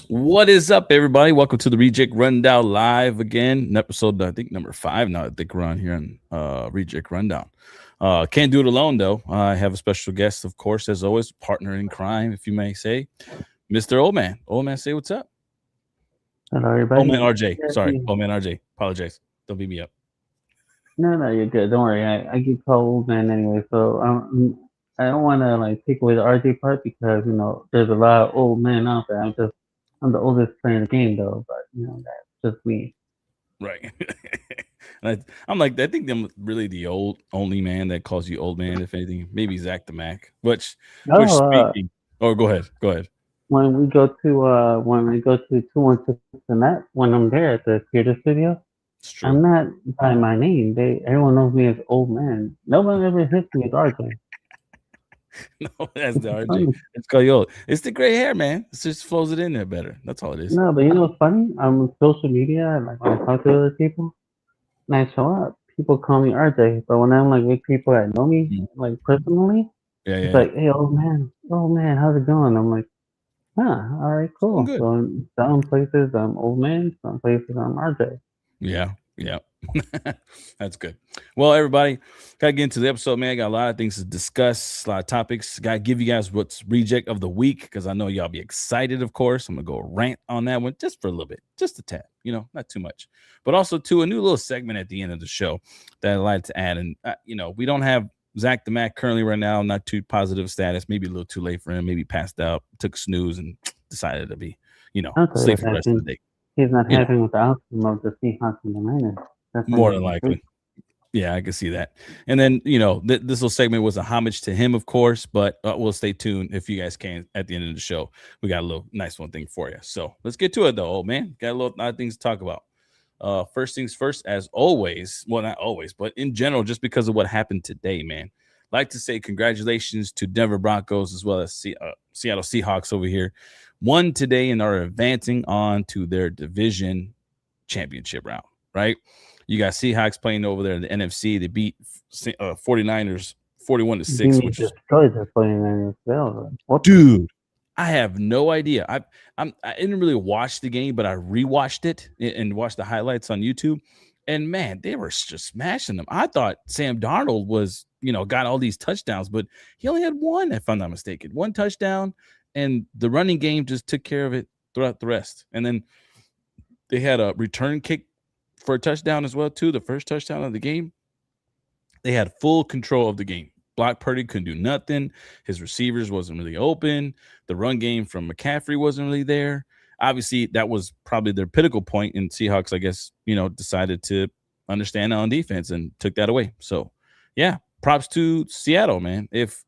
What is up, everybody? Welcome to the Reject Rundown live again. Episode, I think, number 5 now. I think we're on here on Reject Rundown. Can't do it alone, though. I have a special guest, of course, as always, partner in crime, if you may say, Mr. Old Man. Old Man, say what's up. Hello, Old everybody. Man RJ. Sorry, Old Man RJ. Apologize. Don't beat me up. No, you're good. Don't worry. I get called old man anyway, so I don't want to like take away the RJ part because there's a lot of old men out there. I'm the oldest player in the game though, but that's just me. Right. I'm like, I think I'm really the only man that calls you old man, if anything. Maybe Zach the Mac. Which Oh, speaking. Oh, go ahead. Go ahead. when we go to 216 and that when I'm there at the theater studio, It's I'm true. not by my name. Everyone knows me as old man. No one ever hits me as RJ. No, that's the It's RJ. funny. It's called yo. It's the gray hair, man. It just flows it in there better. That's all it is. No, but you know what's funny? I'm on social media, like when I talk to other people, and I show up, people call me RJ. But when I'm like with people that know me, Mm. like personally, Yeah, it's yeah, yeah. like, hey, old man, how's it going? I'm like, all right, It's going cool. good. So in some places I'm old man, some places I'm RJ. Yeah, yeah. That's good. Well, everybody, gotta get into the episode, man. Got a lot of things to discuss, a lot of topics. Gotta give you guys what's reject of the week because I know y'all be excited, of course. I'm gonna go rant on that one just for a little bit, just a tad, not too much. But also, to a new little segment at the end of the show that I'd like to add. And, we don't have Zach the Mac currently right now, not too positive status, maybe a little too late for him, maybe passed out, took a snooze, and decided to be, I'll tell you sleep what for the rest of happened. the day. He's not You know, happy with the outcome of the Seahawks and the Niners. That's why more he's than in the street. likely. Yeah, I can see that. And then, this little segment was a homage to him, of course, but we'll stay tuned if you guys can at the end of the show. We got a little nice one thing for you. So let's get to it, though, old man. Got a lot of things to talk about. First things first, as always, well, not always, but in general, just because of what happened today, man. Like to say congratulations to Denver Broncos as well as Seattle Seahawks over here. Won today and are advancing on to their division championship round, right? You got Seahawks playing over there in the NFC. They beat 49ers 41-6, Jimmy which is, destroyed the 49ers. Whoop them. dude, I have no idea. I didn't really watch the game, but I rewatched it and watched the highlights on YouTube. And man, they were just smashing them. I thought Sam Darnold was, got all these touchdowns, but he only had one, if I'm not mistaken, one touchdown, and the running game just took care of it throughout the rest. And then they had a return kick for a touchdown as well, too. The first touchdown of the game. They had full control of the game. Brock Purdy couldn't do nothing. His receivers wasn't really open. The run game from McCaffrey wasn't really there. Obviously, that was probably their pinnacle point. And Seahawks, I guess, decided to understand on defense and took that away. So, yeah, props to Seattle, man. If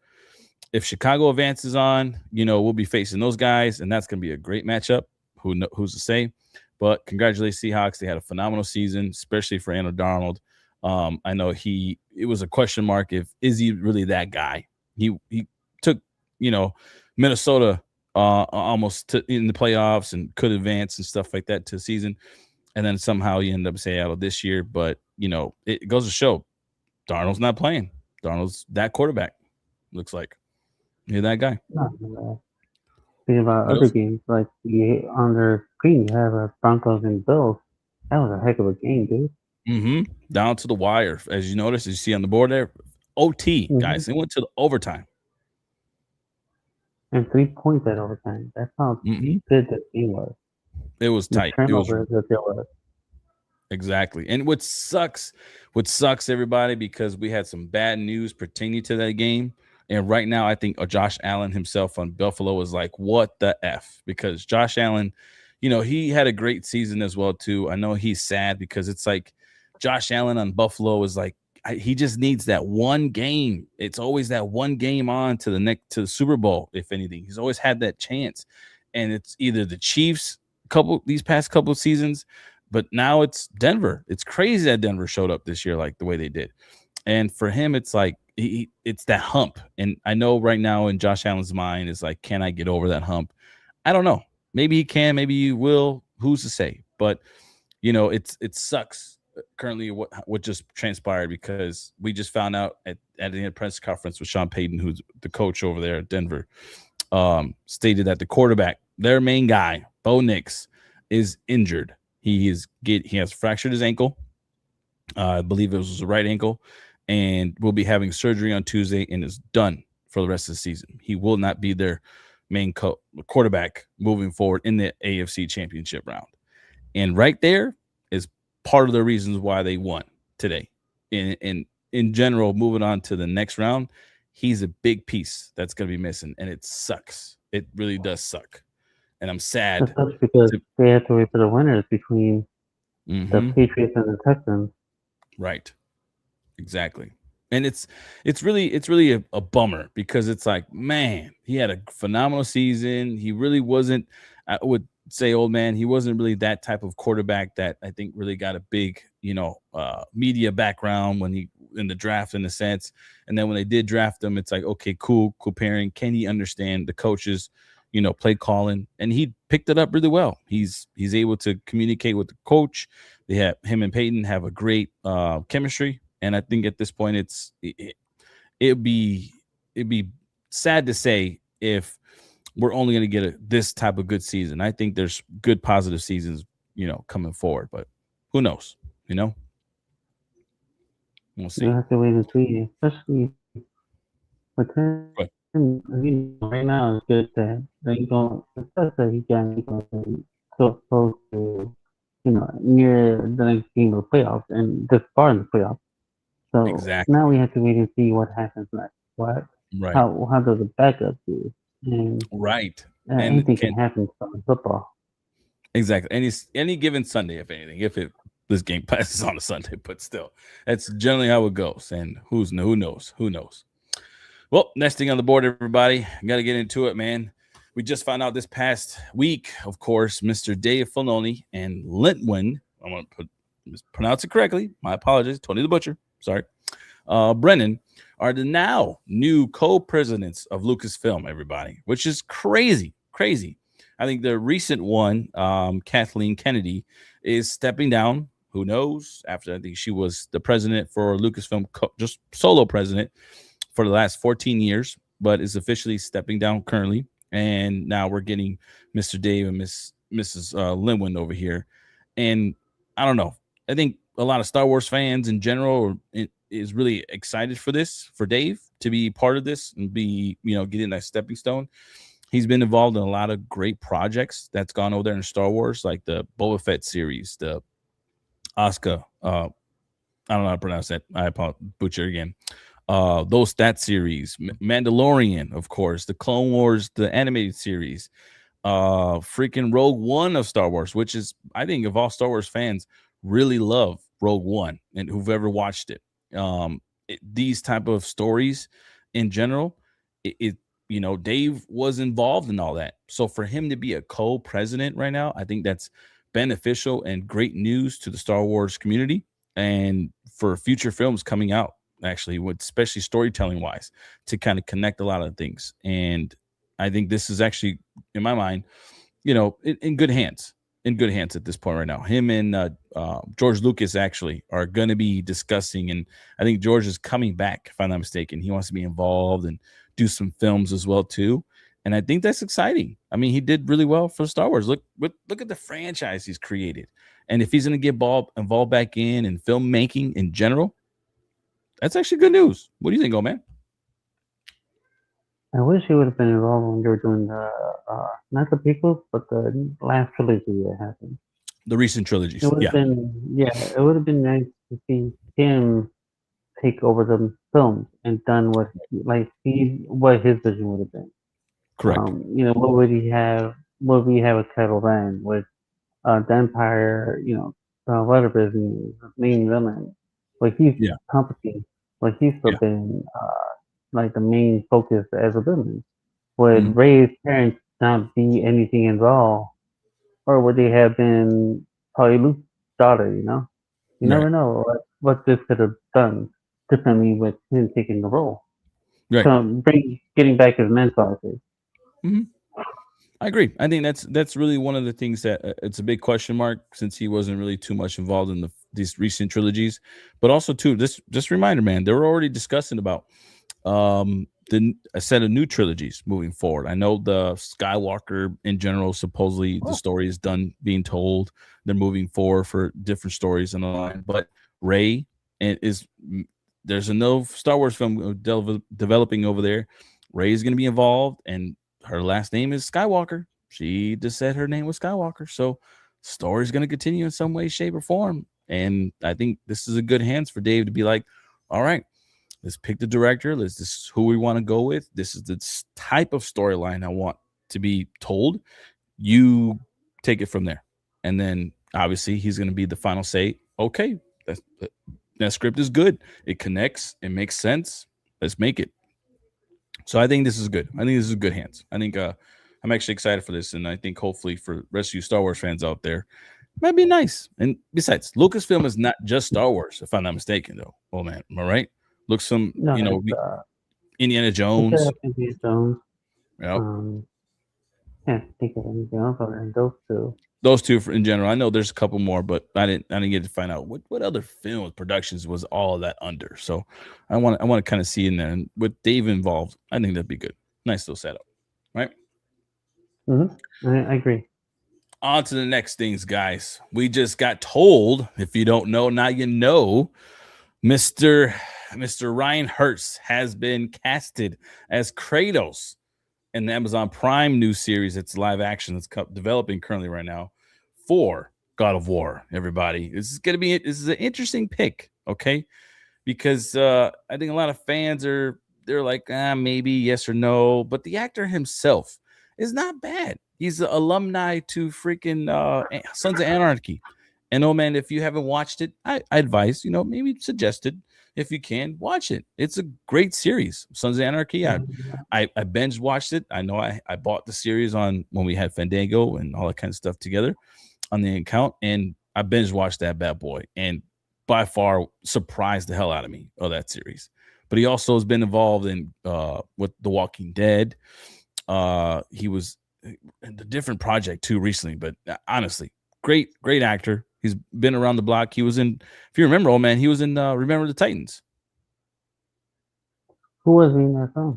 Chicago advances on, we'll be facing those guys, and that's going to be a great matchup. Who's to say? But congratulations, Seahawks. They had a phenomenal season, especially for Andy Darnold. I know it was a question mark is he really that guy? He took, Minnesota almost in the playoffs and could advance and stuff like that to the season. And then somehow he ended up Seattle this year. But, it goes to show Darnold's not playing. Darnold's that quarterback, looks like. You're that guy. No, think about What other else? games, like on their screen, you have Broncos and Bills. That was a heck of a game, dude. Down to the wire. As you notice, as you see on the board there, OT, hmm guys. They went to the overtime. And 3 points at overtime. That's how hmm good the game was. It was The tight. It was turnovers that there was. exactly. And what sucks, everybody, because we had some bad news pertaining to that game. And right now, I think Josh Allen himself on Buffalo is like, what the F? Because Josh Allen, he had a great season as well, too. I know he's sad because it's like Josh Allen on Buffalo is like, he just needs that one game. It's always that one game on to the Super Bowl, if anything. He's always had that chance. And it's either the Chiefs these past couple of seasons, but now it's Denver. It's crazy that Denver showed up this year like the way they did. And for him, it's like it's that hump. And I know right now in Josh Allen's mind is like, can I get over that hump? I don't know. Maybe he can, maybe he will. Who's to say? But it sucks currently what just transpired because we just found out at the press conference with Sean Payton, who's the coach over there at Denver, stated that the quarterback their main guy, Bo Nix, is injured. He has fractured his ankle. I believe it was his right ankle, and will be having surgery on Tuesday and is done for the rest of the season. He will not be their main quarterback moving forward in the AFC Championship round. And right there is part of the reasons why they won today. In general, moving on to the next round, he's a big piece that's going to be missing, and it sucks. It really does suck, and I'm That sad. sucks because To, they have to wait for the winners between the hmm Patriots and the Texans. Right. Exactly. And it's really a bummer because it's like, man, he had a phenomenal season. He really wasn't, I would say, old man, he wasn't really that type of quarterback that I think really got a big, media background when he in the draft in a sense. And then when they did draft him, it's like, okay, cool pairing. Can he understand the coaches, play calling? And he picked it up really well. He's able to communicate with the coach. They have him and Peyton have a great chemistry, and I think at this point it'd be it'd be sad to say if we're only going to get this type of good season. I think there's good positive seasons, coming forward, but who knows? You know, we'll You see. have to wait and see, especially with him. But Right now it's good that they going, especially he got so close to, near the next game of the playoffs and this far in the playoffs. So now exactly, we have to wait and see what happens next. What, right, how does the backup do? And right, and anything can can happen in football. exactly any given Sunday, if anything, if it this game passes on a Sunday, but still, that's generally how it goes. And who knows? Well, next thing on the board, everybody, got to get into it, man. We just found out this past week, of course, Mr. Dave Filoni and Lintwin. I'm going to pronounce it correctly. My apologies. Tony the Butcher. Sorry. Brennan are the now new co-presidents of Lucasfilm, everybody, which is crazy, crazy. I think the recent one, Kathleen Kennedy, is stepping down. Who knows? After I think she was the president for Lucasfilm, just solo president for the last 14 years, but is officially stepping down currently. And now we're getting Mr. Dave and Mrs. Linwin over here. And I don't know. I think a lot of Star Wars fans in general is really excited for this, for Dave to be part of this and be, getting that stepping stone. He's been involved in a lot of great projects that's gone over there in Star Wars, like the Boba Fett series, the Oscar. I don't know how to pronounce that. I apologize, butcher again. Those that series, Mandalorian, of course, the Clone Wars, the animated series, freaking Rogue One of Star Wars, which is, I think, of all Star Wars fans, really love Rogue One and who've ever watched it. These type of stories in general, Dave was involved in all that. So for him to be a co-president right now, I think that's beneficial and great news to the Star Wars community and for future films coming out, actually, with especially storytelling wise, to kind of connect a lot of things. And I think this is actually, in my mind, in good hands. In good hands at this point right now. Him and George Lucas actually are going to be discussing, and I think George is coming back, if I'm not mistaken. He wants to be involved and do some films as well too. And I think that's exciting. I mean, he did really well for Star Wars. Look at the franchise he's created. And if he's going to get involved back in filmmaking in general, that's actually good news. What do you think, old man? I wish he would have been involved when they were doing the not the prequels, but the last trilogy that happened. The recent It trilogies. would have Yeah, been, yeah, it would have been nice to see him take over the films and done like see what his vision would have been. correct. What would he have? What would we have with Kylo Ren with the Empire? Whatever his main villain, but he's Yeah. Palpatine, but he's still Yeah. been like the main focus as a villain. Would Mhm. Ray's parents not be anything involved, or would they have been probably Luke's daughter? You Right. never know what this could have done differently with him taking the role. Right. So getting back his mentor. Mhm. I agree. I think that's really one of the things that it's a big question mark since he wasn't really too much involved in these recent trilogies, but also too just reminder, man, they were already discussing about a set of new trilogies moving forward. I know the Skywalker in general, supposedly the Oh, story is done being told. They're moving forward for different stories in the line, but Ray is there's a no Star Wars film developing over there. Ray is going to be involved, and her last name is Skywalker. She just said her name was Skywalker, so story's going to continue in some way, shape, or form. And I think this is a good hands for Dave to be like, all right, let's pick the director. This is who we want to go with. This is the type of storyline I want to be told. You take it from there. And then obviously he's going to be the final say. Okay, that script is good. It connects. It makes sense. Let's make it. So I think this is good. I think this is good hands. I think I'm actually excited for this, and I think hopefully for the rest of you Star Wars fans out there, it might be nice. And besides, Lucasfilm is not just Star Wars, if I'm not mistaken, though. Oh man, am I right? Look, some no, Indiana it's Jones. Indiana Jones. Yep. Um, can't think of anything else other than those two. Those two in general. I know there's a couple more, but I didn't get to find out what other films productions was all of that under. So I want to kind of see in there, and with Dave involved, I think that'd be good. Nice little setup, right? I agree. On to the next things, guys. We just got told. If you don't know, now you know. Mr. Ryan Hurst has been casted as Kratos in the Amazon Prime new series. It's live action that's developing currently right now for God of War. Everybody, this is an interesting pick, okay? Because I think a lot of fans they're like maybe yes or no, but the actor himself is not bad. He's an alumni to freaking Sons of Anarchy. And oh man, if you haven't watched it, I advise, maybe suggested if you can watch it. It's a great series, Sons of Anarchy. I binge watched it. I know I bought the series on when we had Fandango and all that kind of stuff together on the account, and I binge watched that bad boy, and by far surprised the hell out of me of that series. But he also has been involved in with The Walking Dead. He was in a different project too recently, but honestly, great actor. He's been around the block. He was in, if you remember, old man, he was in Remember the Titans. Who was in that film?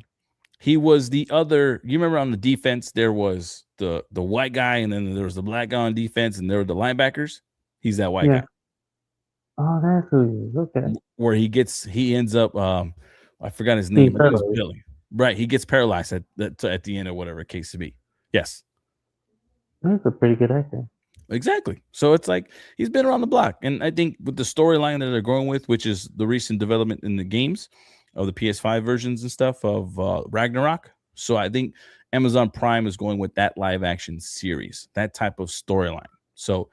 He was the other. You remember on the defense there was the white guy, and then there was the black guy on defense, and there were the linebackers. He's that white Yeah. guy. Oh, that's who he is. Okay. Where he ends up. I forgot his Steve name. It was Trevor. Billy. Right. He gets paralyzed at the end or whatever case to be. Yes. He's a pretty good actor. Exactly. So it's like he's been around the block. And I think with the storyline that they're going with, which is the recent development in the games of the PS5 versions and stuff of Ragnarok. So I think Amazon Prime is going with that live action series, that type of storyline. So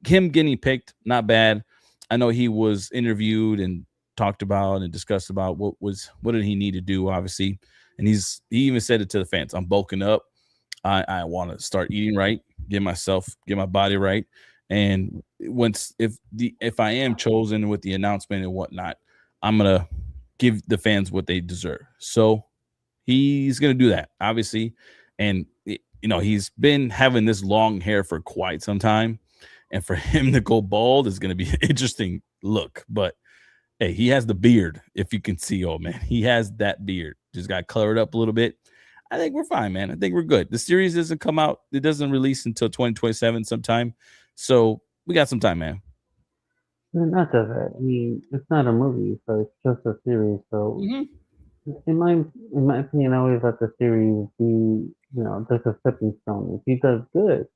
him getting picked, not bad. I know he was interviewed and talked about and discussed about what did he need to do, obviously. And he even said it to the fans. I'm bulking up. I want to start eating right, get my body right. And if I am chosen with the announcement and whatnot, I'm gonna give the fans what they deserve. So he's gonna do that, obviously. And he's been having this long hair for quite some time. And for him to go bald is gonna be an interesting look. But hey, he has the beard, if you can see, old man. He has that beard. Just got colored up a little bit. I think we're fine, man. I think we're good. The series doesn't come out. It doesn't release until 2027 sometime. So we got some time, man. Not just that. I mean, it's not a movie, so it's just a series. So, Mm-hmm. in my opinion, I always let the series be, just a stepping stone. If he does good,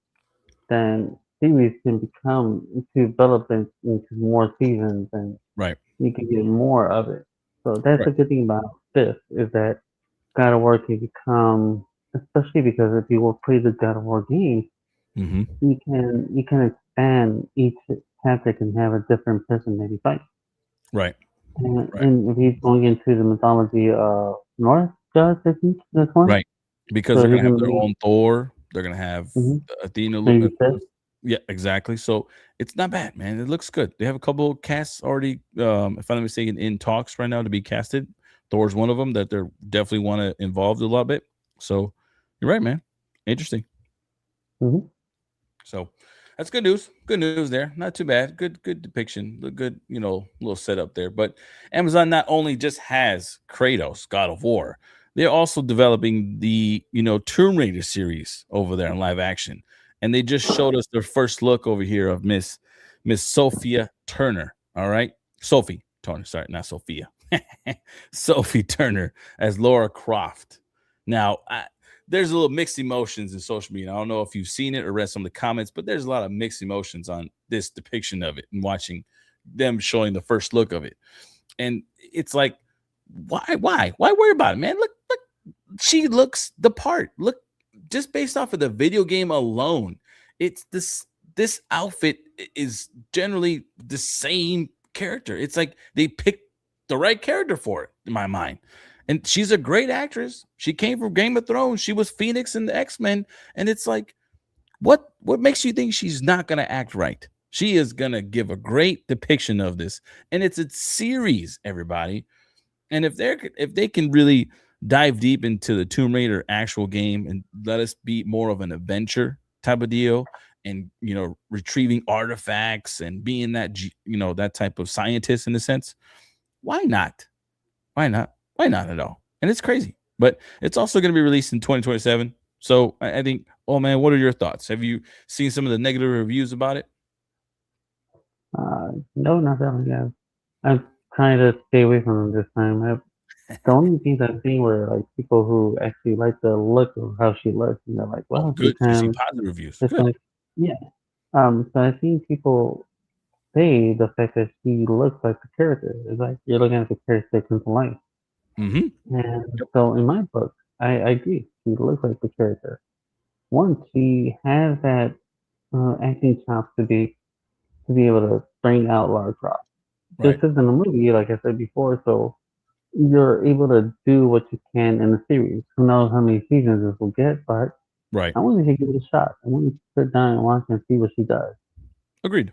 then series can become to develop into more seasons, and Right. you can get more of it. So that's Right. a good thing about this is that God of War can become, especially because if you will play the God of War games, Mm-hmm. you can expand each chapter can have a different person that he fights. Right. And, Right. and if he's going into the mythology of Norse gods, I think this one. Right. Because So they're he gonna have can their be own Thor. They're gonna have Athena. maybe fifth. Yeah, exactly. So it's not bad, man. It looks good. They have a couple casts already, if I'm not mistaken, in talks right now to be casted. Thor's one of them that they're definitely want to involve a little bit. So you're right, man. Interesting. Mm-hmm. So That's good news. Good news there. Not too bad. Good depiction. Look good, little setup there. But Amazon not only just has Kratos, God of War, they're also developing the, Tomb Raider series over there in live action. And they just showed us their first look over here of Miss Sophia Turner. All right. Sophie Turner, sorry, not Sophia. Sophie Turner as Laura Croft. Now, there's a little mixed emotions in social media. I don't know if you've seen it or read some of the comments, but there's a lot of mixed emotions on this depiction of it and watching them showing the first look of it. And it's like, why worry about it, man? Look, she looks the part. Look, just based off of the video game alone, it's this outfit is generally the same character. It's like they picked the right character for it in my mind. And she's a great actress. She came from Game of Thrones. She was Phoenix in the X-Men. And it's like, what makes you think she's not gonna act right? She is gonna give a great depiction of this. And it's a series, everybody. And if they can really dive deep into the Tomb Raider actual game and let us be more of an adventure type of deal, and retrieving artifacts and being that type of scientist in a sense, why not? Why not? Why not at all? And it's crazy, but it's also going to be released in 2027. So I think, oh man, what are your thoughts? Have you seen some of the negative reviews about it? No, not that one. Yeah, I'm trying to stay away from them this time. The only things I've seen were like people who actually like the look of how she looks, and they're like, Oh, "Wow, she good. You see can." positive reviews. It's Good. like, yeah. So I've seen people say the fact that she looks like the character. It's like you're looking at the character come to life. Mm-hmm. And Yep. so in my book, I agree. She looks like the character. One, she has that acting chops to be able to bring out Lara Croft. This Right. isn't a movie, like I said before, so you're able to do what you can in the series. Who knows how many seasons this will get, but Right. I want you to give it a shot. I want you to sit down and watch and see what she does. Agreed.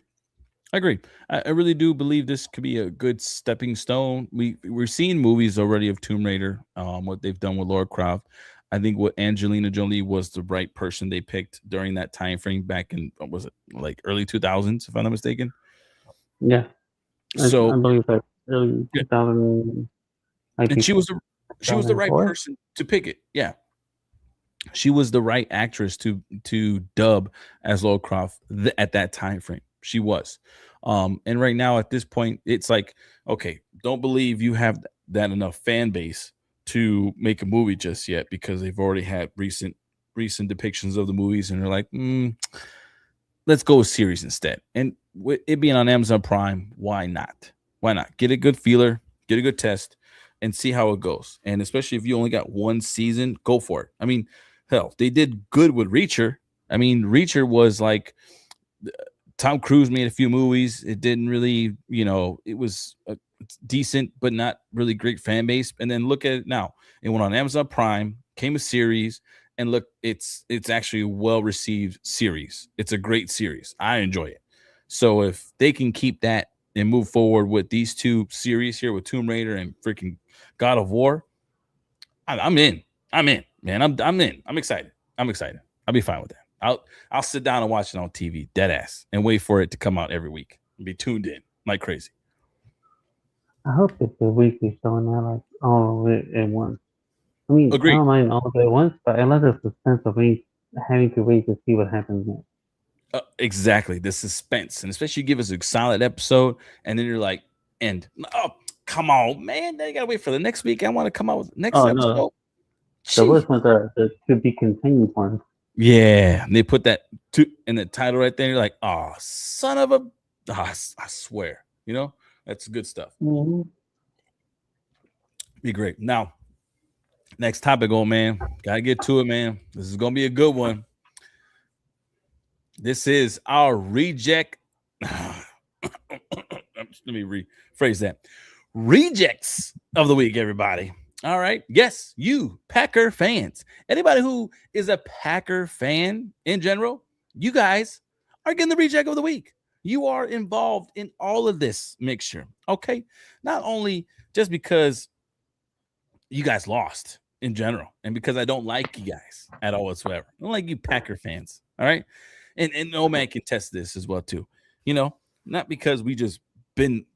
I agree. I really do believe this could be a good stepping stone. We're seeing movies already of Tomb Raider, what they've done with Laura Croft. I think what Angelina Jolie was the right person they picked during that time frame back in, what was it, like early 2000s, if I'm not mistaken. Yeah, I So believe that early yeah, 2000, might and be she was the right 2004. person to pick it. Yeah, she was the right actress to dub as Laura Croft at that time frame. She was. And right now at this point, it's like, okay, don't believe you have that enough fan base to make a movie just yet because they've already had recent depictions of the movies, and they're like, let's go with series instead. And with it being on Amazon Prime, why not? Why not get a good feeler, get a good test, and see how it goes? And especially if you only got one season, go for it. I mean, hell, they did good with Reacher. I mean, Reacher was like, Tom Cruise made a few movies. It didn't really, it was a decent but not really great fan base. And then look at it now. It went on Amazon Prime, came a series, and look, it's actually a well received series. It's a great series. I enjoy it. So if they can keep that and move forward with these two series here with Tomb Raider and freaking God of War, I'm in. I'm in, man. I'm in. I'm excited. I'm excited. I'll be fine with that. I'll sit down and watch it on TV, dead ass, and wait for it to come out every week and be tuned in like crazy. I hope it's a weekly show and not like all of it at once. I mean, I Agreed. don't mind all of it at once, but I love the suspense of having to wait to see what happens next. Exactly. The suspense, and especially you give us a solid episode, and then you're like, end. Oh, come on, man. They gotta wait for the next week. I want to come out with the next Oh no, episode. the Gee. worst ones are the to be continued ones. Yeah. And they put that in the title right there. You're like, oh, son of a. I swear. That's good stuff. Mm-hmm. Be great. Now, next topic, old man. Gotta get to it, man. This is gonna be a good one. This is our reject. Let me rephrase that. Rejects of the week, everybody. All right. Yes, you Packer fans. Anybody who is a Packer fan in general, you guys are getting the reject of the week. You are involved in all of this mixture. Okay. Not only just because you guys lost in general, and because I don't like you guys at all whatsoever. I don't like you Packer fans. All right. and no man can test this as well too. You know, not because we just been,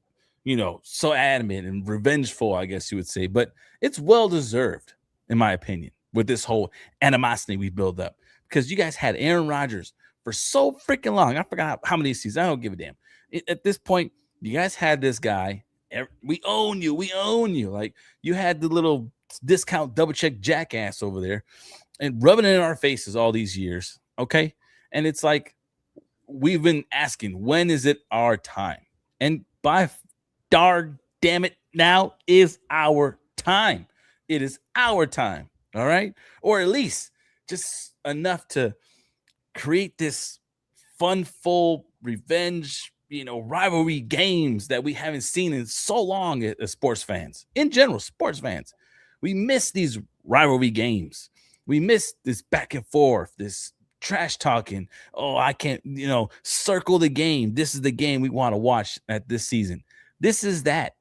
so adamant and revengeful, I guess you would say, but it's well deserved, in my opinion, with this whole animosity we build up. Because you guys had Aaron Rodgers for so freaking long. I forgot how many seasons. I don't give a damn. At this point, you guys had this guy. We own you. We own you. Like you had the little discount double check jackass over there and rubbing it in our faces all these years. Okay. And it's like we've been asking, when is it our time? And by darn damn it, now is our time. It is our time. All right. Or at least just enough to create this fun, full revenge, rivalry games that we haven't seen in so long as sports fans. In general, sports fans, we miss these rivalry games. We miss this back and forth, this trash talking. Oh, I can't, circle the game. This is the game we want to watch at this season. This is that.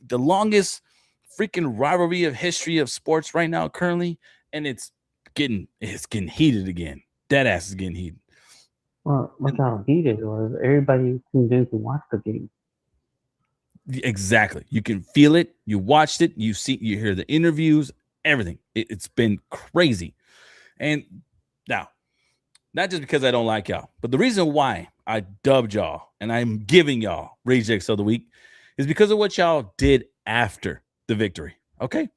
The longest freaking rivalry of history of sports right now currently, and it's getting heated again. That ass is getting heated. Well, what's how heated was everybody tuned in to watch the game. Exactly. You can feel it. You watched it. You hear the interviews, everything. It's been crazy. And now, not just because I don't like y'all, but the reason why I dubbed y'all and I'm giving y'all ReJects of the Week is because of what y'all did after the victory. Okay.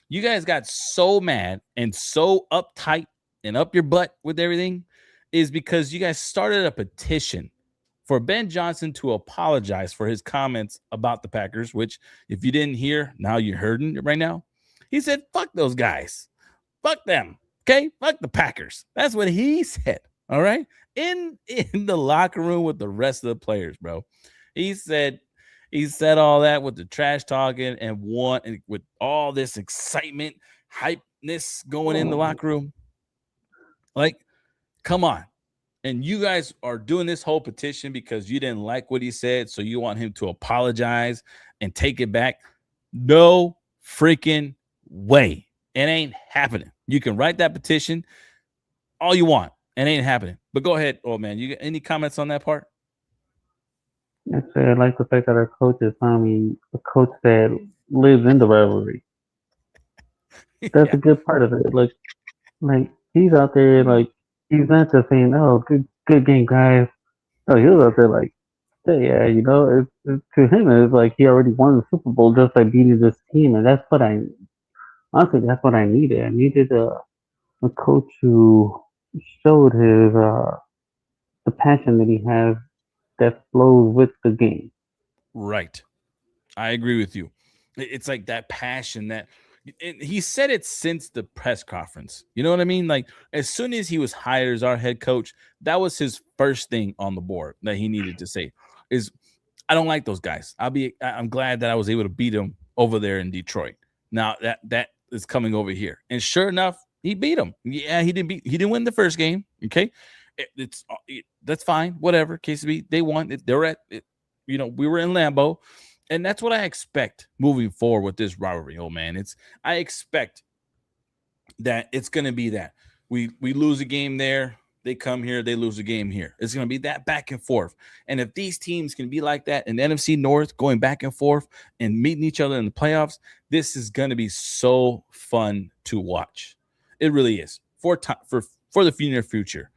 You guys got so mad and so uptight and up your butt with everything is because you guys started a petition for Ben Johnson to apologize for his comments about the Packers, which if you didn't hear, now you're hearing it right now. He said, fuck those guys. Fuck them. Okay? Fuck the Packers. That's what he said. All right? In the locker room with the rest of the players, bro. He said all that with the trash talking and with all this excitement, hypeness going in the locker room. Like, come on. And you guys are doing this whole petition because you didn't like what he said, so you want him to apologize and take it back. No freaking way. It ain't happening. You can write that petition all you want. It ain't happening. But go ahead, old man. You got any comments on that part? Actually, I like the fact that our coach is finally a coach that lives in the rivalry. That's Yeah. a good part of it. Like he's out there, like he's not just saying, "Oh, good game, guys." No, he was out there like, yeah, to him it's like he already won the Super Bowl just by beating this team, and that's what I honestly that's what I needed. I needed a coach who showed his the passion that he has that flows with the game. Right. I agree with you. It's like that passion that he said it since the press conference. You know what I mean? Like as soon as he was hired as our head coach, that was his first thing on the board that he needed to say is I don't like those guys. I'm glad that I was able to beat them over there in Detroit. Now that is coming over here. And sure enough, he beat them. Yeah, he didn't win the first game. Okay. That's fine. Whatever. Case be, they won. They're at it, we were in Lambeau. And that's what I expect moving forward with this rivalry, old man. I expect that it's going to be that we lose a game there, they come here, they lose a game here. It's going to be that back and forth. And if these teams can be like that in the NFC North, going back and forth and meeting each other in the playoffs, this is going to be so fun to watch. It really is for the near future,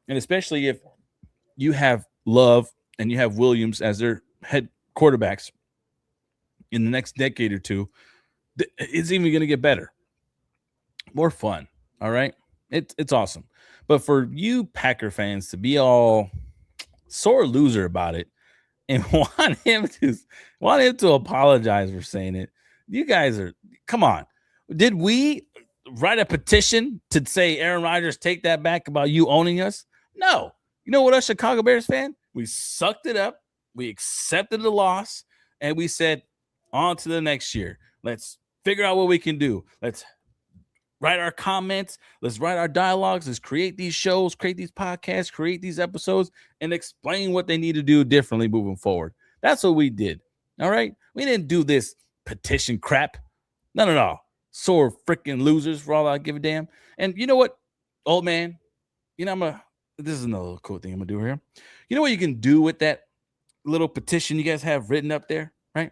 and especially if you have Love and you have Williams as their head quarterbacks in the next decade or two, it's even going to get better, more fun. All right, it's awesome. But for you Packer fans to be all sore loser about it and want him to apologize for saying it, you guys are come on. Did we write a petition to say Aaron Rodgers take that back about you owning us? No. You know what, us Chicago Bears fan? We sucked it up. We accepted the loss, and we said, on to the next year. Let's figure out what we can do. Let's write our comments. Let's write our dialogues. Let's create these shows, create these podcasts, create these episodes, and explain what they need to do differently moving forward. That's what we did. All right? We didn't do this petition crap. None at all. Sore freaking losers for all I give a damn. And you know what, old man? this is another cool thing I'm gonna do here. You know what you can do with that little petition you guys have written up there, right?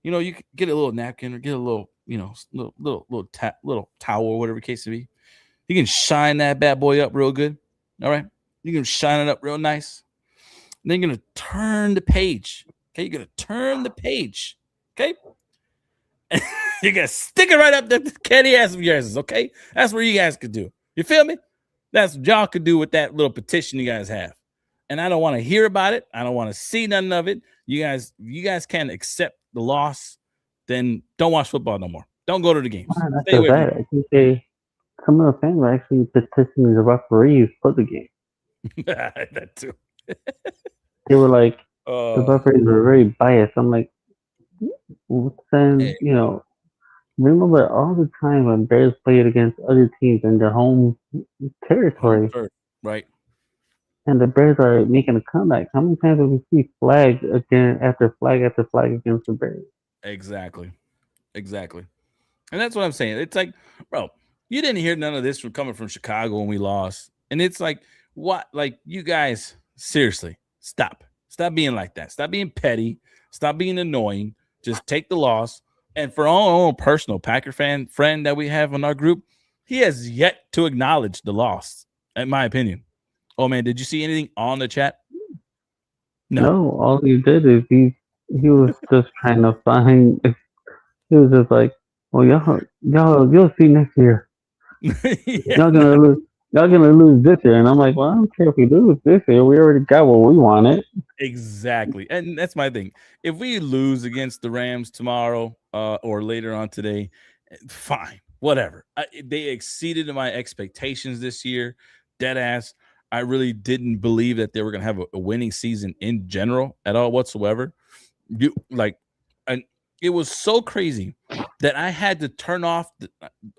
You know, you can get a little napkin or get a little, little towel or whatever the case may be. You can shine that bad boy up real good. All right. You can shine it up real nice. And then you're gonna turn the page. Okay, you're gonna turn the page. Okay. You're gonna stick it right up the candy ass of yours. Okay. That's what you guys could do. You feel me? That's what y'all could do with that little petition you guys have. And I don't want to hear about it. I don't want to see none of it. You guys can't accept the loss, then don't watch football no more. Don't go to the games. Wow, not Stay just away from that. I think some of the fans were actually petitioning the referees for the game. that too. They were like, the Uh, referees were very biased. I'm like, hey, then, remember all the time when Bears played against other teams in their home home territory turf, right? and the Bears are making a comeback. How many times have we see flag again after flag against the Bears? Exactly. Exactly. And that's what I'm saying. It's like, bro, you didn't hear none of this from coming from Chicago when we lost. And it's like, what? Like, you guys, seriously, stop. Stop being like that. Stop being petty. Stop being annoying. Just take the loss. And for our own personal Packer fan friend that we have in our group, he has yet to acknowledge the loss, in my opinion. Oh man, did you see anything on the chat? No. No, all he did is he was just trying to find. He was just like, well, you'll see next year. Yeah, Y'all gonna lose. Y'all gonna lose this year, and I'm like, well, I don't care if we lose this year. We already got what we wanted. exactly. And that's my thing. If we lose against the Rams tomorrow or later on today, fine, whatever. They exceeded my expectations this year. Dead ass. I really didn't believe that they were going to have a winning season in general at all whatsoever. You like, and it was so crazy that I had to turn off.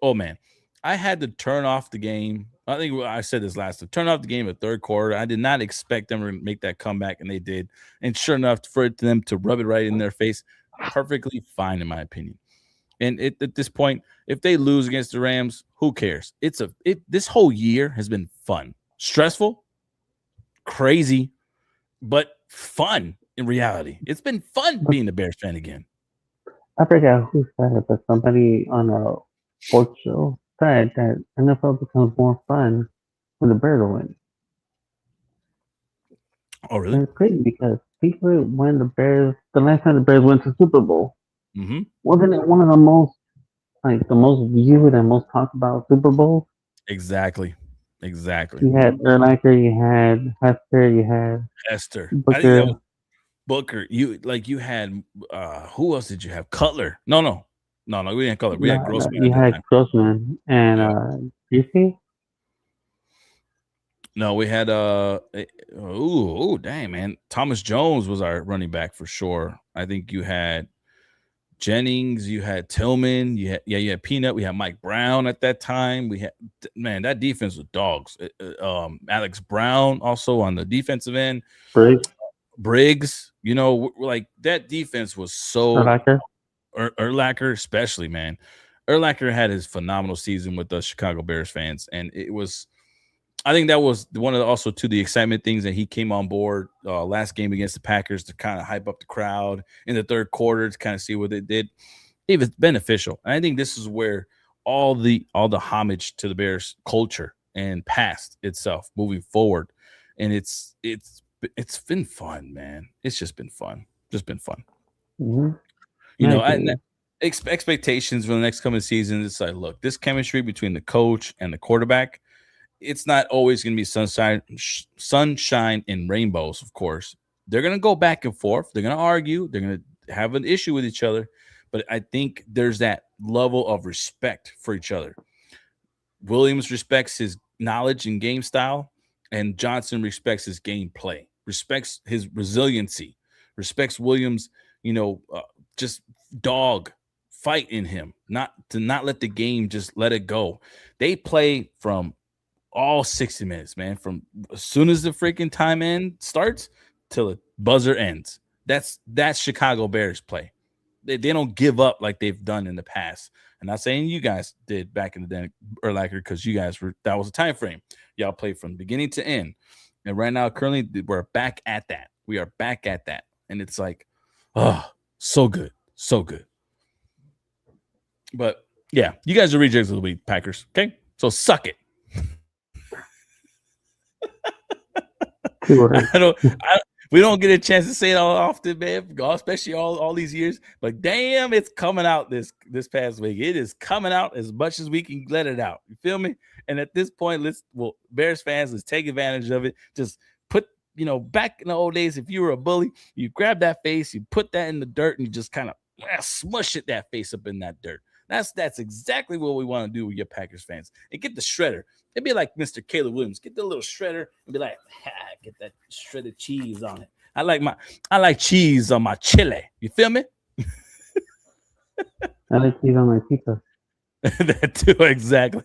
Oh man, I had to turn off the game. I think I said this last time. Turn off the game at third quarter. I did not expect them to make that comeback, and they did. And sure enough, for them to rub it right in their face, perfectly fine in my opinion. And at this point, if they lose against the Rams, who cares? This whole year has been fun, stressful, crazy, but fun in reality. It's been fun But being a Bears fan again. I forgot who said it, but somebody on a sports show said that NFL becomes more fun when the Bears win. Oh, really? And it's crazy because people when the last time the Bears went to Super Bowl, Mm-hmm. wasn't it one of the most viewed and most talked about Super Bowls? Exactly. Exactly. You had Erlacher, you had Hester, you had Esther. I think that was Booker, Booker. You had who else did you have? Cutler. No, we didn't Cutler. We had no, Grossman at you that had time. Grossman and Yeah. DC. No, we had dang man. Thomas Jones was our running back for sure. I think you had Jennings, you had Tillman, you had Peanut, we had Mike Brown at that time. We had man, that defense was dogs. Alex Brown also on the defensive end. Briggs, Briggs, like that defense was so Erlacher. Urlacher, especially man. Urlacher had his phenomenal season with the Chicago Bears fans, and it was. I think that was one of also to the excitement things that he came on board last game against the Packers to kind of hype up the crowd in the third quarter to kind of see what they did. It was beneficial, and I think this is where all the homage to the Bears culture and past itself moving forward, and it's been fun, man. It's just been fun. Mm-hmm. You I know, and agree. expectations for the next coming season. It's like, look, this chemistry between the coach and the quarterback, it's not always going to be sunshine and rainbows. Of course, they're going to go back and forth. They're going to argue. They're going to have an issue with each other. But I think there's that level of respect for each other. Williams respects his knowledge and game style, and Johnson respects his gameplay, respects his resiliency, respects Williams. Just dog fight in him, not let the game just let it go. They play from all 60 minutes, man, from as soon as the freaking time end starts till the buzzer ends. That's Chicago Bears play. They don't give up like they've done in the past. I'm not saying you guys did back in the day, or like, because you guys were, that was a time frame. Y'all played from beginning to end. And right now, currently, we're back at that. We are back at that. And it's like, oh, so good. So good. But yeah, you guys are rejects of the week, Packers. Okay? So suck it. Two words. We don't get a chance to say it all often, man, especially all these years. But damn, it's coming out this past week. It is coming out as much as we can let it out. You feel me? And at this point, Bears fans, let's take advantage of it. Just put, back in the old days, if you were a bully, you grab that face, you put that in the dirt, and you just kind of smush that face up in that dirt. That's exactly what we want to do with your Packers fans. And get the shredder. It'd be like Mr. Caleb Williams. Get the little shredder and be like, get that shredded cheese on it. I like cheese on my chili. You feel me? I like cheese on my pizza. That too, exactly.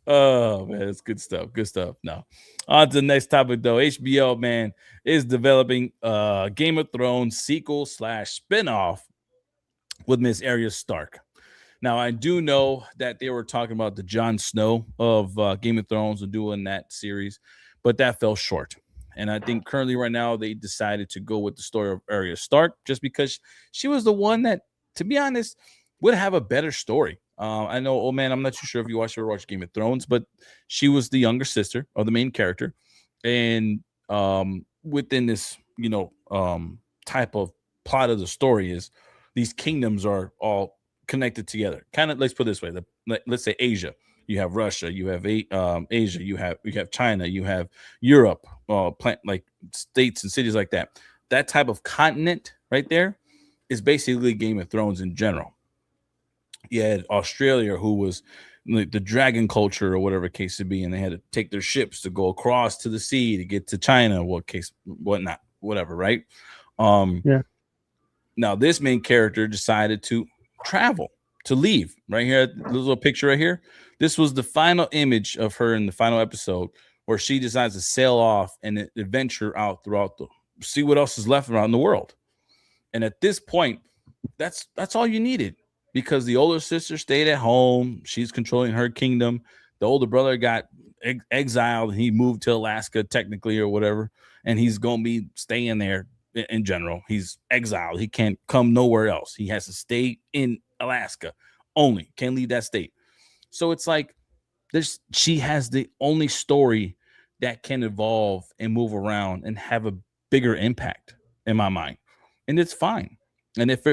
Oh man, it's good stuff. Good stuff. Now, on to the next topic though. HBO, man, is developing Game of Thrones sequel / spinoff with Miss Arya Stark. Now, I do know that they were talking about the Jon Snow of Game of Thrones and doing that series, but that fell short. And I think currently right now they decided to go with the story of Arya Stark just because she was the one that, to be honest, would have a better story. I know, oh man, I'm not too sure if you watch Game of Thrones, but she was the younger sister of the main character. And within this, type of plot of the story is these kingdoms are all connected together. Kind of, let's put it this way: let's say Asia. You have Russia, you have Asia, you have China, you have Europe, like states and cities like that. That type of continent right there is basically Game of Thrones in general. You had Australia, who was like the dragon culture or whatever case to be, and they had to take their ships to go across to the sea to get to China, whatnot, whatever, right? Yeah. Now this main character decided to travel, to leave. Right here, the little picture right here. This was the final image of her in the final episode, where she decides to sail off and adventure out throughout see what else is left around the world. And at this point, that's all you needed, because the older sister stayed at home. She's controlling her kingdom. The older brother got exiled. He moved to Alaska, technically, or whatever, and he's gonna be staying there. In general, he's exiled. He can't come nowhere else. He has to stay in Alaska only. Can't leave that state. So it's like she has the only story that can evolve and move around and have a bigger impact in my mind, and it's fine. And if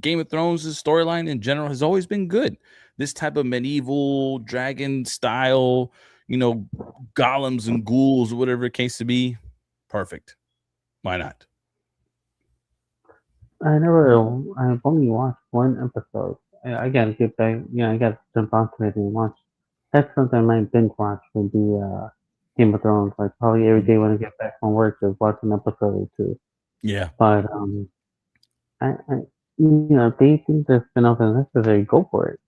Game of Thrones' storyline in general has always been good, this type of medieval dragon style, golems and ghouls, whatever the case to be, perfect. Why not? I've only watched one episode. I gotta get back, I gotta jump onto it and watch. That's something I might binge watch would be Game of Thrones. Like probably every day when I get back from work, just watch an episode or two. Yeah. But if they think the spinoff is necessary, go for it.